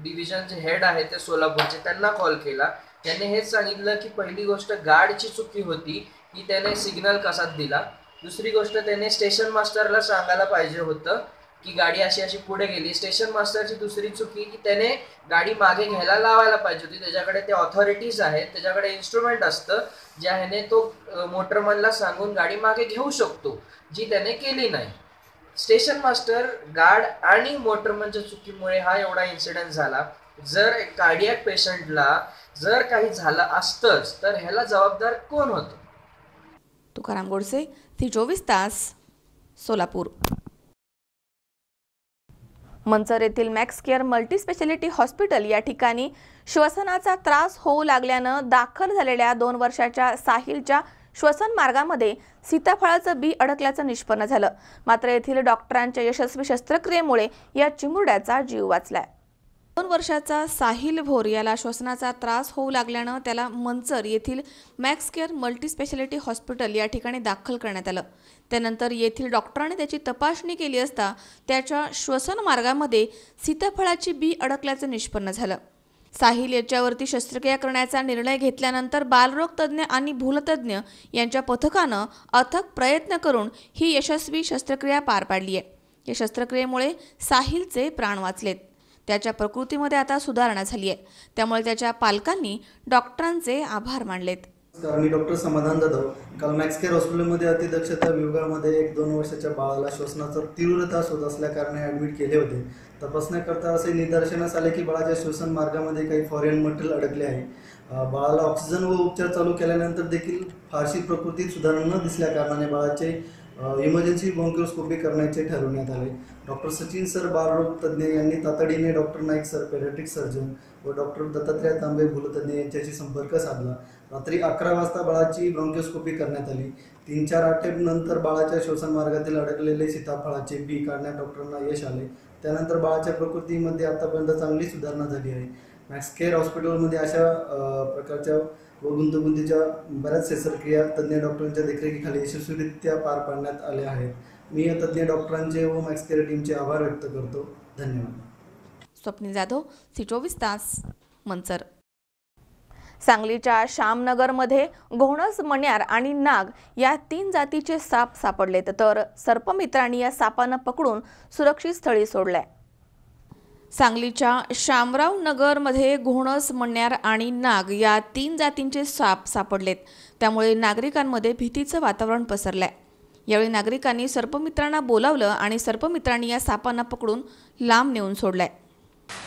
डिव्हिजनचे हेड आहे ते सोलापूरचे, त्यांना कॉल केला. त्याने हेच सांगितलं की पहिली गोष्ट गार्डची चुकी होती की त्याने सिग्नल कसाच दिला. दुसरी गोष्ट त्याने स्टेशन मास्टरला सांगायला पाहिजे होतं की गाडी अशी अशी पुढे गेली. स्टेशन मास्टरची दुसरी चुकी की त्याने गाडी मागे घ्यायला लावायला पाहिजे होती. त्याच्याकडे ते ऑथॉरिटीज आहेत, त्याच्याकडे इन्स्ट्रुमेंट असतं ज्याने तो मोटरमनला सांगून गाडी मागे घेऊ शकतो, जी त्याने केली नाही. स्टेशन मास्टर, गार्ड आणि मोटरमनच्या चुकीमुळे हा एवढा इन्सिडेंट झाला. जर कार्डियक पेशंटला जर काही झालं असतंच तर ह्याला जबाबदार कोण होतं? तुकाराम गोडसे, ती 24 तास, सोलापूर. मंचर येथील मॅक्स केअर मल्टीस्पेशालिटी हॉस्पिटल या ठिकाणी श्वसनाचा त्रास होऊ लागल्यानं दाखल झालेल्या 2 वर्षाच्या साहिलच्या श्वसन मार्गामध्ये सीताफळाचं बी अडकल्याचं निष्पन्न झालं. मात्र येथील डॉक्टरांच्या यशस्वी शस्त्रक्रियेमुळे या चिमुरड्याचा जीव वाचलाय. 2 वर्षाचा साहिल भोर याला श्वसनाचा त्रास होऊ लागल्यानं त्याला मंचर येथील मॅक्स केअर मल्टीस्पेशालिटी हॉस्पिटल या ठिकाणी दाखल करण्यात आलं. त्यानंतर येथील डॉक्टरांनी त्याची तपासणी केली असता त्याच्या श्वसन मार्गामध्ये सीताफळाची बी अडकल्याचं निष्पन्न झालं. साहिल याच्यावरती शस्त्रक्रिया करण्याचा निर्णय घेतल्यानंतर बालरोग तज्ज्ञ आणि भूलतज्ज्ञ यांच्या पथकानं अथक प्रयत्न करून ही यशस्वी शस्त्रक्रिया पार पाडली आहे. या शस्त्रक्रियेमुळे साहिलचे प्राण वाचलेत. त्याच्या प्रकृतीमध्ये आता सुधारणा झाली आहे. त्यामुळे त्याच्या पालकांनी डॉक्टरांचे आभार मानलेत. मी डॉक्टर समाधान जाधव काल मॅक्स केअर हॉस्पिटलमध्ये अतिदक्षता विभागामध्ये एक 2 वर्षाच्या बाळाला श्वसनाचा तीव्र त्रास होत असल्याकारणे ॲडमिट केले होते. तपासण्याकरता असे निदर्शनास आले की बाळाच्या श्वसन मार्गामध्ये काही फॉरेन मटेरियल अडकले आहे. बाळाला ऑक्सिजन व उपचार चालू केल्यानंतर देखील फारशी प्रकृतीत सुधारणा न दिसल्या कारणाने बाळाचे इमर्जन्सी ब्रोंकोस्कोपी करण्याचे ठरवण्यात आले. डॉक्टर सचिन सर बालरोग तज्ज्ञ यांनी तातडीने doctor Naik sir paediatric surgeon व डॉक्टर दत्तात्रय तांबे भूलतज्ज्ञ यांच्याशी संपर्क साधला. रात्री 11 वाजता बाळाची ब्रोंकोस्कोपी करण्यात आली. 3-4 अटेम्प्ट नंतर बाळाच्या श्वसन मार्गातील अडकलेले सीताफळाचे बी काढण्यात डॉक्टरांना यश आले. त्यानंतर बाळाच्या प्रकृतीमध्ये आतापर्यंत चांगली सुधारणा झाली आहे. मॅक्स केअर हॉस्पिटलमध्ये अशा प्रकारच्या व गुंतवणुकीच्या बऱ्याच शस्त्रक्रिया तज्ज्ञ डॉक्टरांच्या देखरेखीखाली यशस्वीरित्या पार पाडण्यात आले आहेत. मी या तज्ज्ञ डॉक्टरांचे व मॅक्स केअर टीमचे आभार व्यक्त करतो. धन्यवाद. स्वप्नील जाधव, सी 24 तास, मंचर. सांगलीच्या श्यामनगरमध्ये घोणस, मण्यार आणि नाग या 3 जातीचे साप सापडलेत. तर सर्पमित्रांनी या सापांना पकडून सुरक्षित स्थळी सोडलाय. सांगलीच्या शामराव नगरमध्ये घोणस, मण्यार आणि नाग या 3 जातींचे साप सापडलेत. त्यामुळे नागरिकांमध्ये भीतीचं वातावरण पसरलंय. यावेळी नागरिकांनी सर्पमित्रांना बोलावलं आणि सर्पमित्रांनी या सापांना पकडून लांब नेऊन सोडलाय.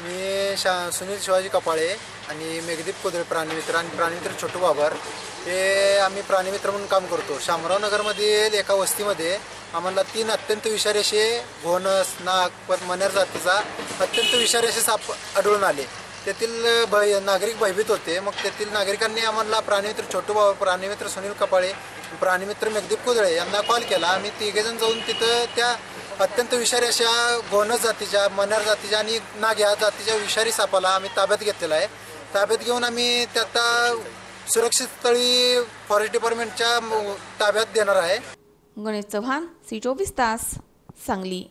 मी सुनील शिवाजी कपाळे आणि मेघदीप कोदळे प्राणीमित्र आणि प्राणीमित्र छोटू बाबर हे आम्ही प्राणीमित्र म्हणून काम करतो. शामराव नगरमधील एका वस्तीमध्ये आम्हाला 3 अत्यंत विषारी असे घोणस, नाग, मण्यार जातीचा अत्यंत विषारी असे साप आढळून आले. तेथील नागरिक भयभीत होते. मग तेथील नागरिकांनी आम्हाला प्राणीमित्र छोटू बाबर, प्राणीमित्र सुनील कपाळे, प्राणीमित्र मेघदीप कोदळे यांना कॉल केला. आम्ही 3 जण जाऊन तिथं त्या अत्यंत विषारी अशा घोणस जातीच्या, मण्यार जातीच्या आणि नाग या जातीच्या विषारी सापाला आम्ही ताब्यात घेतलेला आहे. ताब्यात घेऊन आम्ही त्याचा सुरक्षित स्थळी फॉरेस्ट डिपार्टमेंटच्या ताब्यात देणार आहे. गणेश चव्हाण, सी 24 तास, सांगली.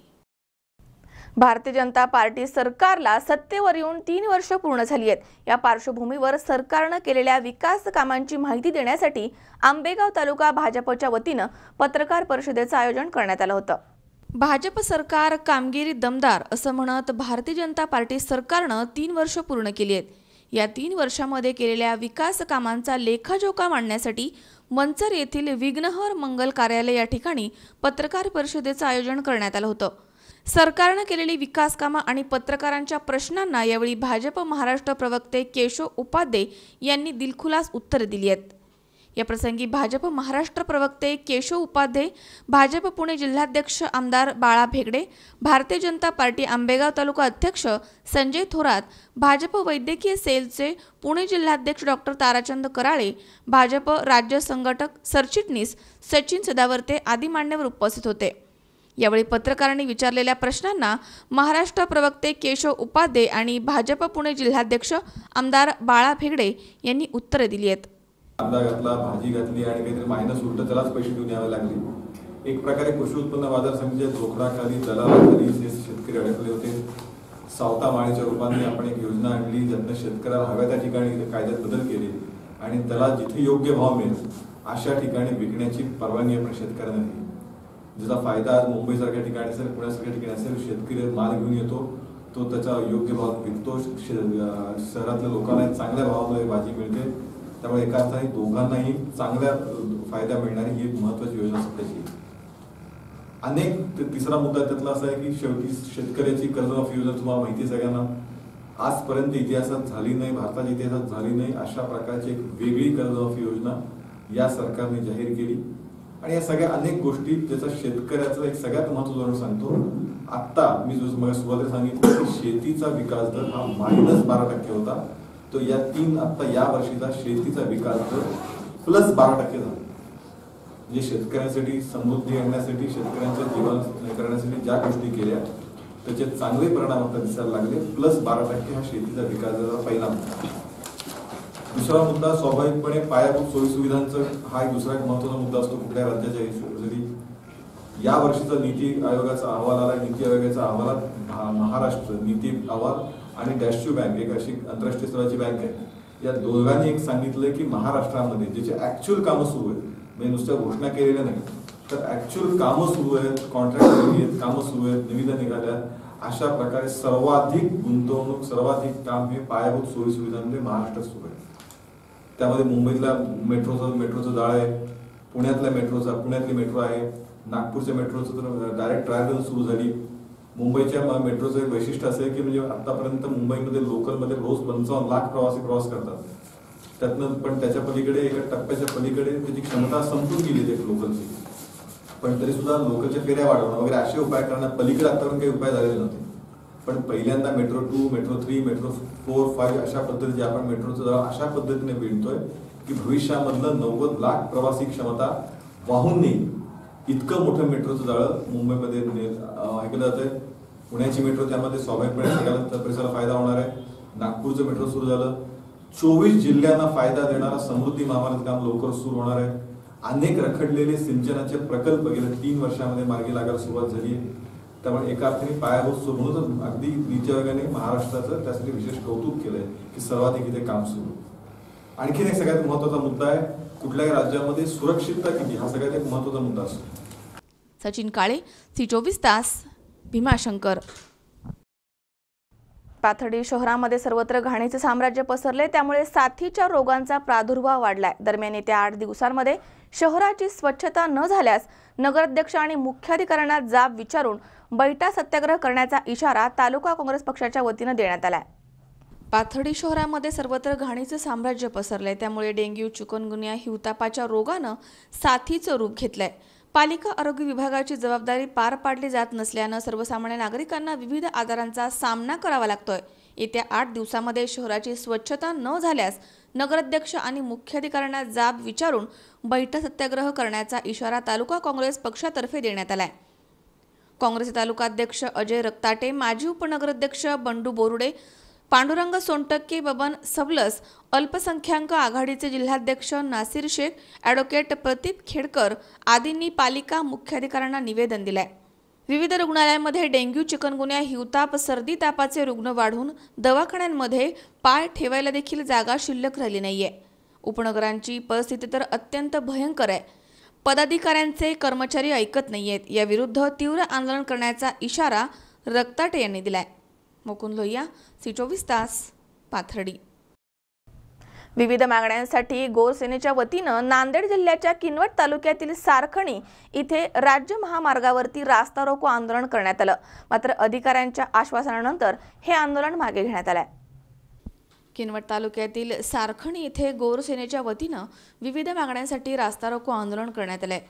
भारतीय जनता पार्टी सरकारला सत्तेवर येऊन 3 वर्ष पूर्ण झाली आहेत. या पार्श्वभूमीवर सरकारनं केलेल्या विकास कामांची माहिती देण्यासाठी आंबेगाव तालुका भाजपच्या वतीनं पत्रकार परिषदेचं आयोजन करण्यात आलं होतं. भाजप सरकार कामगिरी दमदार असं म्हणत भारतीय जनता पार्टी सरकारनं 3 वर्ष पूर्ण केली आहेत. या 3 वर्षामध्ये केलेल्या विकास कामांचा लेखाजोखा मांडण्यासाठी मंचर येथील विघ्नहर मंगल कार्यालय या ठिकाणी पत्रकार परिषदेचं आयोजन करण्यात आलं होतं. सरकारनं केलेली विकास कामं आणि पत्रकारांच्या प्रश्नांना यावेळी भाजप महाराष्ट्र प्रवक्ते केशव उपाध्ये यांनी दिलखुलास उत्तरे दिली आहेत. या प्रसंगी भाजप महाराष्ट्र प्रवक्ते केशव उपाध्ये, भाजप पुणे जिल्हाध्यक्ष आमदार बाळा भेगडे, भारतीय जनता पार्टी आंबेगाव तालुका अध्यक्ष संजय थोरात, भाजप वैद्यकीय सेलचे पुणे जिल्हाध्यक्ष डॉक्टर ताराचंद कराळे, भाजप राज्य संघटक सरचिटणीस सचिन सदावर्ते आदी मान्यवर उपस्थित होते। यावेळी पत्रकारांनी विचारलेल्या प्रश्नांना महाराष्ट्र प्रवक्ते केशव उपाध्ये आणि भाजप पुणे जिल्हाध्यक्ष आमदार बाळा भेगडे यांनी उत्तरे दिली आहेत। कांदा घातला, भाजी घातली आणि काहीतरी मायनस उलट त्यालाच पैसे देऊन यावे लागले। एक प्रकारे कृषी उत्पन्न बाजार समितीच्या जोखडाखाली दलालाखाली जे शेतकरी अडकले होते, सावता माळीच्या रूपाने आपण एक योजना आणली ज्यातून शेतकऱ्याला हव्या त्या ठिकाणी कायद्यात बदल केले आणि त्याला जिथे योग्य भाव मिळेल अशा ठिकाणी विकण्याची परवानगी आपण शेतकऱ्यांना दिली। ज्याचा फायदा आज मुंबईसारख्या ठिकाणी असेल, पुण्यासारख्या ठिकाणी असेल, शेतकरी माल घेऊन येतो, तो त्याचा योग्य भाव विकतो, शहरातल्या लोकांना चांगल्या भावामध्ये भाजी मिळते। त्यामुळे एका अर्थाने दोघांनाही चांगल्या फायदा मिळणारी ही एक महत्त्वाची योजना सध्याची। अनेक तिसरा मुद्दा त्यातला असा आहे की शेवटी शेतकऱ्याची कर्जमाफी योजना तुम्हाला माहिती सगळ्यांना आजपर्यंत इतिहासात झाली नाही, भारताच्या इतिहासात झाली नाही अशा प्रकारची एक वेगळी कर्जमाफी योजना या सरकारने जाहीर केली। आणि या सगळ्या अनेक गोष्टी त्याचा शेतकऱ्याचा एक सगळ्यात महत्त्वाचं सांगतो। आता मी जो मला सुरुवातीला सांगितलं की शेतीचा विकास दर हा -12% होता, तो आता या वर्षीचा शेतीचा विकास दर +12% झाला। म्हणजे शेतकऱ्यांसाठी समृद्धी आणण्यासाठी, शेतकऱ्यांचं जीवन करण्यासाठी ज्या गोष्टी केल्या त्याचे चांगले परिणाम आता दिसायला लागले। +12% हा शेतीचा विकास दराचा पहिला मुद्दा। दुसरा मुद्दा स्वाभाविकपणे पायाभूत सोयीसुविधांचा हा एक दुसरा एक महत्त्वाचा मुद्दा असतो कुठल्या राज्याच्या हिशोबासाठी। या वर्षीचा नीती आयोगाचा अहवाल आला। नीती आयोगाच्या अहवालात महाराष्ट्र नीती अहवाल आणि डॅशू बँक एक अशी आंतरराष्ट्रीय स्तराची बँक आहे, या दोघांनी एक सांगितलंय की महाराष्ट्रामध्ये ज्याचे ऍक्च्युअल कामं सुरू आहेत, म्हणजे नुसत्या घोषणा केलेल्या नाही तर ऍक्च्युअल कामं सुरू आहेत, कॉन्ट्रॅक्ट आहेत, कामं सुरू आहेत, निविदा निघाल्यात, अशा प्रकारे सर्वाधिक गुंतवणूक सर्वाधिक काम हे पायाभूत सोयीसुविधांमध्ये महाराष्ट्रात सुरू आहे। त्यामध्ये मुंबईतल्या मेट्रोचं जाळ आहे, पुण्यातली मेट्रो आहे, नागपूरच्या मेट्रोचं तर डायरेक्ट ट्रायल सुरू झाली। मुंबईच्या मेट्रोचं एक वैशिष्ट्य असं आहे की म्हणजे आतापर्यंत मुंबईमध्ये लोकलमध्ये रोज 55 लाख प्रवासी प्रवास करतात, त्यातनं पण त्याच्या पलीकडे एका टप्प्याच्या पलीकडे त्याची क्षमता संपून गेली आहे लोकलची, पण तरी सुद्धा लोकलच्या फेऱ्या वाढवणं वगैरे असे उपाय करण्यात पलीकडे आतापर्यंत काही उपाय झालेले नव्हते। पण पहिल्यांदा मेट्रो 2, मेट्रो 3, मेट्रो 4, 5 अशा पद्धतीने आपण मेट्रोचं जाळं अशा पद्धतीने विणतोय की भविष्यामधलं 90 लाख प्रवासी क्षमता वाहून नेईल इतकं मोठं मेट्रोचं जाळं मुंबईमध्ये ऐकलं जातंय। पुण्याची मेट्रो त्यामध्ये स्वाभाविकपणे सगळ्याला परिसराला फायदा होणार आहे। नागपूरचं मेट्रो सुरू झालं, 24 जिल्ह्यांना फायदा देणारा समृद्धी महामार्गाचं काम लवकर सुरू होणार आहे। अनेक रखडलेले सिंचनाचे प्रकल्प गेल्या 3 वर्षामध्ये मार्गी लागायला सुरुवात झाली आहे। त्यामुळे एका अर्थाने पायाभूत म्हणून अगदी नीती आयोगाने महाराष्ट्राचं त्यासाठी विशेष कौतुक केलंय की सर्वाधिक इथे काम सुरू। आणखीन एक सगळ्यात महत्त्वाचा मुद्दा आहे कुठल्याही राज्यामध्ये सुरक्षितता किती, हा सगळ्यात एक महत्त्वाचा मुद्दा असतो। सचिन काळे, C24 तास, भीमाशंकर। पाथर्डी शहरामध्ये सर्वत्र घाणीचे साम्राज्य पसरले, त्यामुळे साथीच्या रोगांचा प्रादुर्भाव वाढलाय। दरम्यान येत्या 8 दिवसांमध्ये शहराची स्वच्छता न झाल्यास नगराध्यक्ष आणि मुख्याधिकाऱ्यांना जाब विचारून बैठा सत्याग्रह करण्याचा इशारा तालुका काँग्रेस पक्षाच्या वतीने देण्यात आलाय। पाथर्डी शहरामध्ये सर्वत्र घाणीचे साम्राज्य पसरले, त्यामुळे डेंग्यू, चिकनगुनिया, हिवतापाच्या रोगानं साथीचं रूप घेतलंय। पालिका आरोग्य विभागाची जबाबदारी पार पाडली जात नसल्यानं सर्वसामान्य नागरिकांना विविध आजारांचा सामना करावा लागतोय। येत्या 8 दिवसांमध्ये शहराची स्वच्छता न झाल्यास नगराध्यक्ष आणि मुख्याधिकाऱ्यांना जाब विचारून बैठा सत्याग्रह करण्याचा इशारा तालुका काँग्रेस पक्षातर्फे देण्यात आलाय। काँग्रेसचे तालुकाध्यक्ष अजय रक्ताटे, माजी उपनगराध्यक्ष बंडू बोरुडे, पांडुरंग सोनटक्के, बबन सबलस, अल्पसंख्याक आघाडीचे जिल्हाध्यक्ष नासिर शेख, ॲडव्होकेट प्रदीप खेडकर आदींनी पालिका मुख्याधिकाऱ्यांना निवेदन दिलंय। विविध रुग्णालयांमध्ये डेंग्यू, चिकनगुनिया, हिवताप, सर्दी तापाचे रुग्ण वाढून दवाखान्यांमध्ये पाय ठेवायला देखील जागा शिल्लक राहिली नाहीये। उपनगरांची परिस्थिती तर अत्यंत भयंकर आहे। पदाधिकाऱ्यांचे कर्मचारी ऐकत नाहीयेत, या विरुद्ध तीव्र आंदोलन करण्याचा इशारा रक्ताटे यांनी दिलाय। मुकुंद लोहिया, C24 तास, पाथर्डी। विविध मागण्यांसाठी गोरसेनेच्या वतीनं नांदेड जिल्ह्याच्या किनवट तालुक्यातील सारखणी इथे राज्य महामार्गावरती रास्ता रोको आंदोलन करण्यात आलं। मात्र अधिकाऱ्यांच्या आश्वासनानंतर हे आंदोलन मागे घेण्यात आलंय। किनवट तालुक्यातील सारखणी येथे गोरसेनेच्या वतीनं विविध मागण्यांसाठी रास्ता रोको आंदोलन करण्यात आले।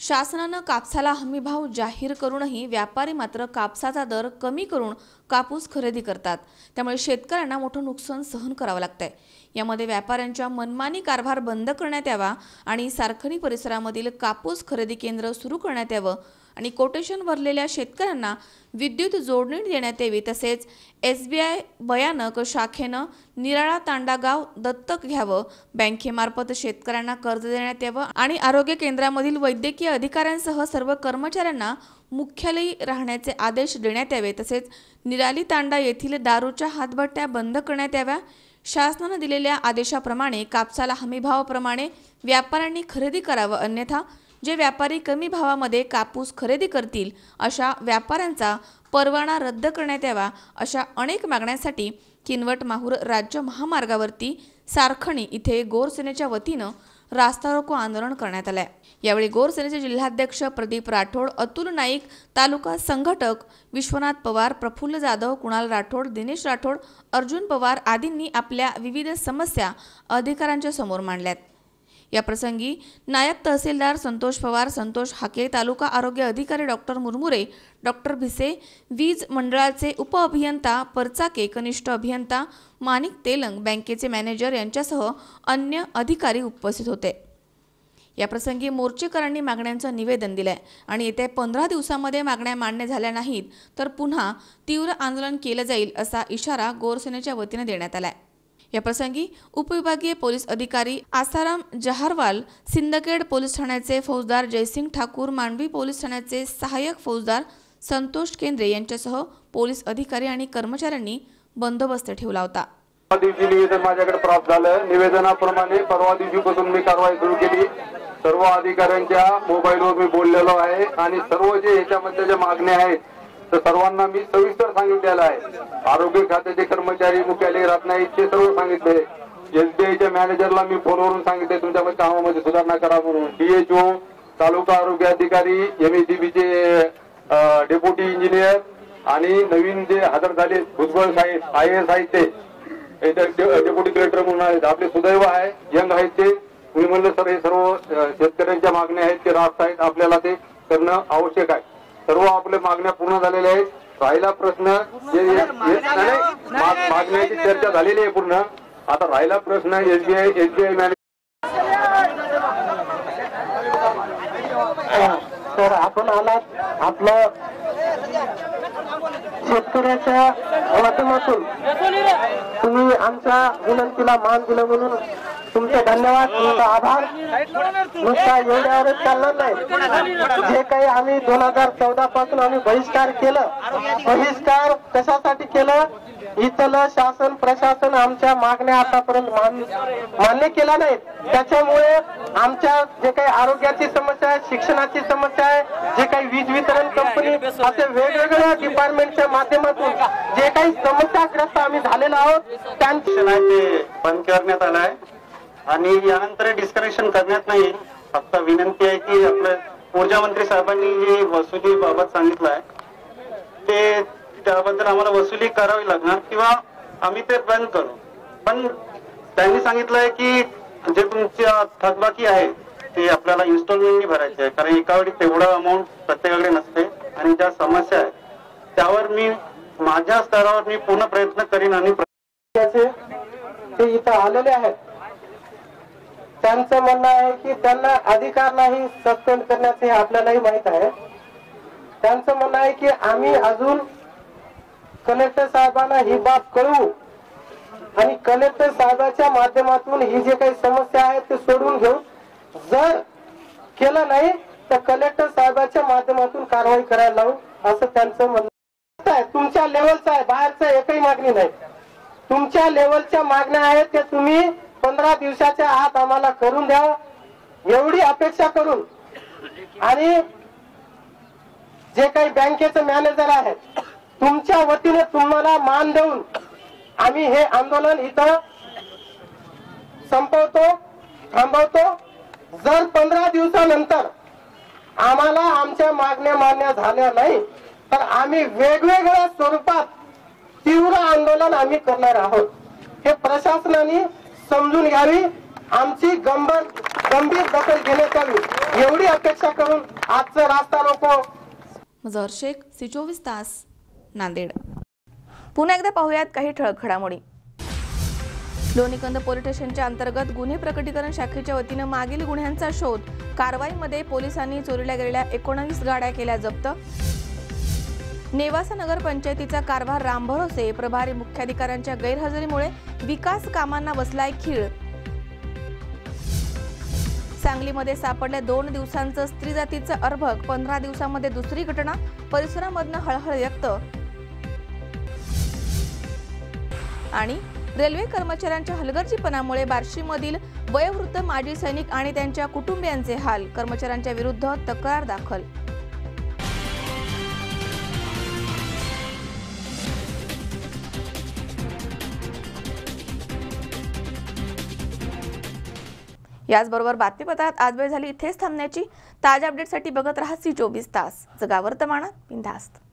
शासनानं कापसाला हमीभाव जाहीर करूनही व्यापारी मात्र कापसाचा दर कमी करून कापूस खरेदी करतात, त्यामुळे शेतकऱ्यांना मोठं नुकसान सहन करावं लागतंय। यामध्ये व्यापाऱ्यांच्या मनमानी कारभार बंद करण्यात यावा आणि सारखणी परिसरामधील कापूस खरेदी केंद्र सुरू करण्यात यावं आणि कोटेशन भरलेल्या शेतकऱ्यांना विद्युत जोडणी देण्यात यावी। तसेच SBI भयानक शाखेनं निराळा तांडा गाव दत्तक घ्यावं, बँकेमार्फत शेतकऱ्यांना कर्ज देण्यात यावं आणि आरोग्य केंद्रामधील वैद्यकीय अधिकाऱ्यांसह सर्व कर्मचाऱ्यांना मुख्यालयी राहण्याचे आदेश देण्यात यावे। तसेच निराली तांडा येथील दारूच्या हातभट्ट्या बंद करण्यात याव्या। शासनाने दिलेल्या आदेशाप्रमाणे कापसाला हमीभावाप्रमाणे व्यापाऱ्यांनी खरेदी करावं, अन्यथा जे व्यापारी कमी भावामध्ये कापूस खरेदी करतील अशा व्यापाऱ्यांचा परवाना रद्द करण्यात यावा। अशा अनेक मागण्यांसाठी किनवट माहूर राज्य महामार्गावरती सारखणी इथे गोरसेनेच्या वतीनं रास्ता रोको आंदोलन करण्यात आले। यावेळी गोरसेनेचे जिल्हाध्यक्ष प्रदीप राठोड, अतुल नाईक, तालुका संघटक विश्वनाथ पवार, प्रफुल्ल जाधव, कुणाल राठोड, दिनेश राठोड, अर्जुन पवार आदींनी आपल्या विविध समस्या अधिकाऱ्यांच्या समोर मांडल्यात। या प्रसंगी नायब तहसीलदार संतोष पवार, संतोष हाके, तालुका आरोग्य अधिकारी डॉक्टर मुरमुरे, डॉक्टर भिसे, वीज मंडळाचे उपअभियंता परचाके, कनिष्ठ अभियंता माणिक तेलंग, बँकेचे मॅनेजर यांच्यासह अन्य अधिकारी उपस्थित होते। या प्रसंगी मोर्चेकरांनी मागण्यांचं निवेदन दिलंय आणि येत्या 15 दिवसांमध्ये मागण्या मान्य झाल्या नाहीत तर पुन्हा तीव्र आंदोलन केलं जाईल असा इशारा गोरसेनेच्या वतीने देण्यात आलाय। या प्रसंगी उपविभागीय पोलीस अधिकारी आसाराम जहारवाल, सिंदखेड पोलीस ठाण्याचे फौजदार जयसिंग ठाकूर, मांडवी पोलीस ठाण्याचे सहाय्यक फौजदार संतोष केंद्रे यांच्यासह पोलीस अधिकारी आणि कर्मचाऱ्यांनी बंदोबस्त ठेवला होता। दिवशी निवेदन माझ्याकडे प्राप्त झालं। निवेदनाप्रमाणे परवा दिवशीपासून मी कारवाई सुरू केली। सर्व अधिकाऱ्यांच्या मोबाईलवर मी बोललेलो आहे आणि सर्व जे याच्यामध्ये ज्या मागण्या आहेत तर सर्वांना मी सविस्तर सांगितलेलं आहे। आरोग्य खात्याचे कर्मचारी मुख्यालय रत्नागिरीचे सर्व सांगितले। SBIच्या मॅनेजरला मी फोनवरून सांगितले तुमच्या कामामध्ये सुधारणा करा म्हणून। DHO, तालुका आरोग्य अधिकारी, MECBचे डेप्युटी इंजिनियर आणि नवीन जे हजर झाले भुजबळ साहेब IAS आहेत ते डेप्युटी कलेक्टर म्हणून आहेत, आपले सुदैव आहे, यंग आहेत ते। मी म्हणलं सर हे सर्व शेतकऱ्यांच्या मागण्या आहेत ते रास्त आहेत, आपल्याला ते करणं आवश्यक आहे। सर्व आपल्या मागण्या पूर्ण झालेल्या आहेत। राहिला प्रश्न मागण्याची चर्चा झालेली आहे पूर्ण। आता राहिला प्रश्न SBI मॅनेजर। तर आपण आलात आपलं शेतकऱ्याच्या माध्यमातून तुम्ही आमच्या विनंतीला मान दिलं म्हणून तुमचे धन्यवाद, तुमचा आभार। नुसता एवढ्यावरच चालणार नाही। जे काही आम्ही 2014 पासून आम्ही बहिष्कार केलं, बहिष्कार कशासाठी केलं? इथलं शासन प्रशासन आमच्या मागण्या आतापर्यंत मान्य केल्या नाहीत। त्याच्यामुळे आमच्या जे काही आरोग्याची समस्या आहे, शिक्षणाची समस्या आहे, जे काही वीज वितरण कंपनी असे वेगवेगळ्या डिपार्टमेंटच्या माध्यमातून जे काही समस्याग्रस्त आम्ही झालेलो आहोत त्यांची बंद करण्यात आला आहे आणि यानंतर डिस्कशन करण्यात नाही। फक्त विनंती आहे की आपल्या ऊर्जा मंत्री साहेबांनी जे वसुली बाबत सांगितलं आहे ते त्याबद्दल आम्हाला वसुली करावी लागणार किंवा आम्ही ते बंद करू। पण त्यांनी सांगितलंय की जे तुमच्या थकबाकी आहे ते आपल्याला इन्स्टॉलमेंटनी भरायचे आहे, कारण एका वेळी तेवढा अमाऊंट प्रत्येकाकडे नसते आणि ज्या समस्या आहेत त्यावर मी माझ्या स्तरावर मी पूर्ण प्रयत्न करीन आणि ते इथं आलेले आहेत त्यांचं म्हणणं आहे की त्यांना अधिकार नाही सस्पेंड करण्याचे, आपल्यालाही माहित आहे। त्यांचं म्हणणं आहे की आम्ही अजून कलेक्टर साहेबांना ही बाब कळवू आणि कलेक्टर साहेबांच्या माध्यमातून ही जे काही समस्या आहेत ते सोडवून घेऊ। जर केलं नाही तर कलेक्टर साहेबांच्या माध्यमातून कारवाई करायला लावू असं त्यांचं म्हणणं आहे। तुमच्या लेवलचं आहे, बाहेरचं एकही मागणी नाही। तुमच्या लेवलच्या मागण्या आहेत ते तुम्ही 15 दिवसाच्या आत आम्हाला करून द्या एवढी अपेक्षा करून। आणि जे काही बँकेचे मॅनेजर आहेत तुमच्या वतीने तुम्हाला मान देऊन आम्ही हे आंदोलन इथं संपवतो, थांबवतो। जर 15 दिवसानंतर आम्हाला आमच्या मागण्या मान्य झाल्या नाही तर आम्ही वेगवेगळ्या स्वरूपात तीव्र आंदोलन आम्ही करणार आहोत। हे प्रशासनाने समजून घ्यावी, आमची गंभीर दखल घेण्यात यावी एवढी अपेक्षा करून आजचं रास्ता रोको. मजहर शेख, सी24 तास, नांदेड. पुन्हा एकदा पाहूयात काही ठळक घडामोडी. लोणीकंद पोलीस स्टेशनच्या अंतर्गत गुन्हे प्रकटीकरण शाखेच्या वतीनं मागील गुन्ह्यांचा शोध. कारवाईमध्ये पोलिसांनी चोरीला गेलेल्या 19 गाड्या केल्या जप्त. नेवासा नगर पंचायतीचा कारभार रामभरोसे. प्रभारी मुख्याधिकाऱ्यांच्या गैरहजेरीमुळे विकास कामांना बसलाय खीळ. सांगलीमध्ये सापडल्या 2 दिवसांचं स्त्री जातीचं अर्भक. 15 दिवसांमध्ये दुसरी घटना. परिसरामधनं हळहळ व्यक्त. आणि रेल्वे कर्मचाऱ्यांच्या हलगर्जीपणामुळे बार्शीमधील वयोवृद्ध माजी सैनिक आणि त्यांच्या कुटुंबियांचे हाल. कर्मचाऱ्यांच्या विरुद्ध तक्रार दाखल. याचबरोबर बातमीपत्रात आज वेळ झाली इथेच थांबण्याची. ताज्या अपडेटसाठी बघत राहा सी24 तास. जगा वर्तमानात बिनधास्त.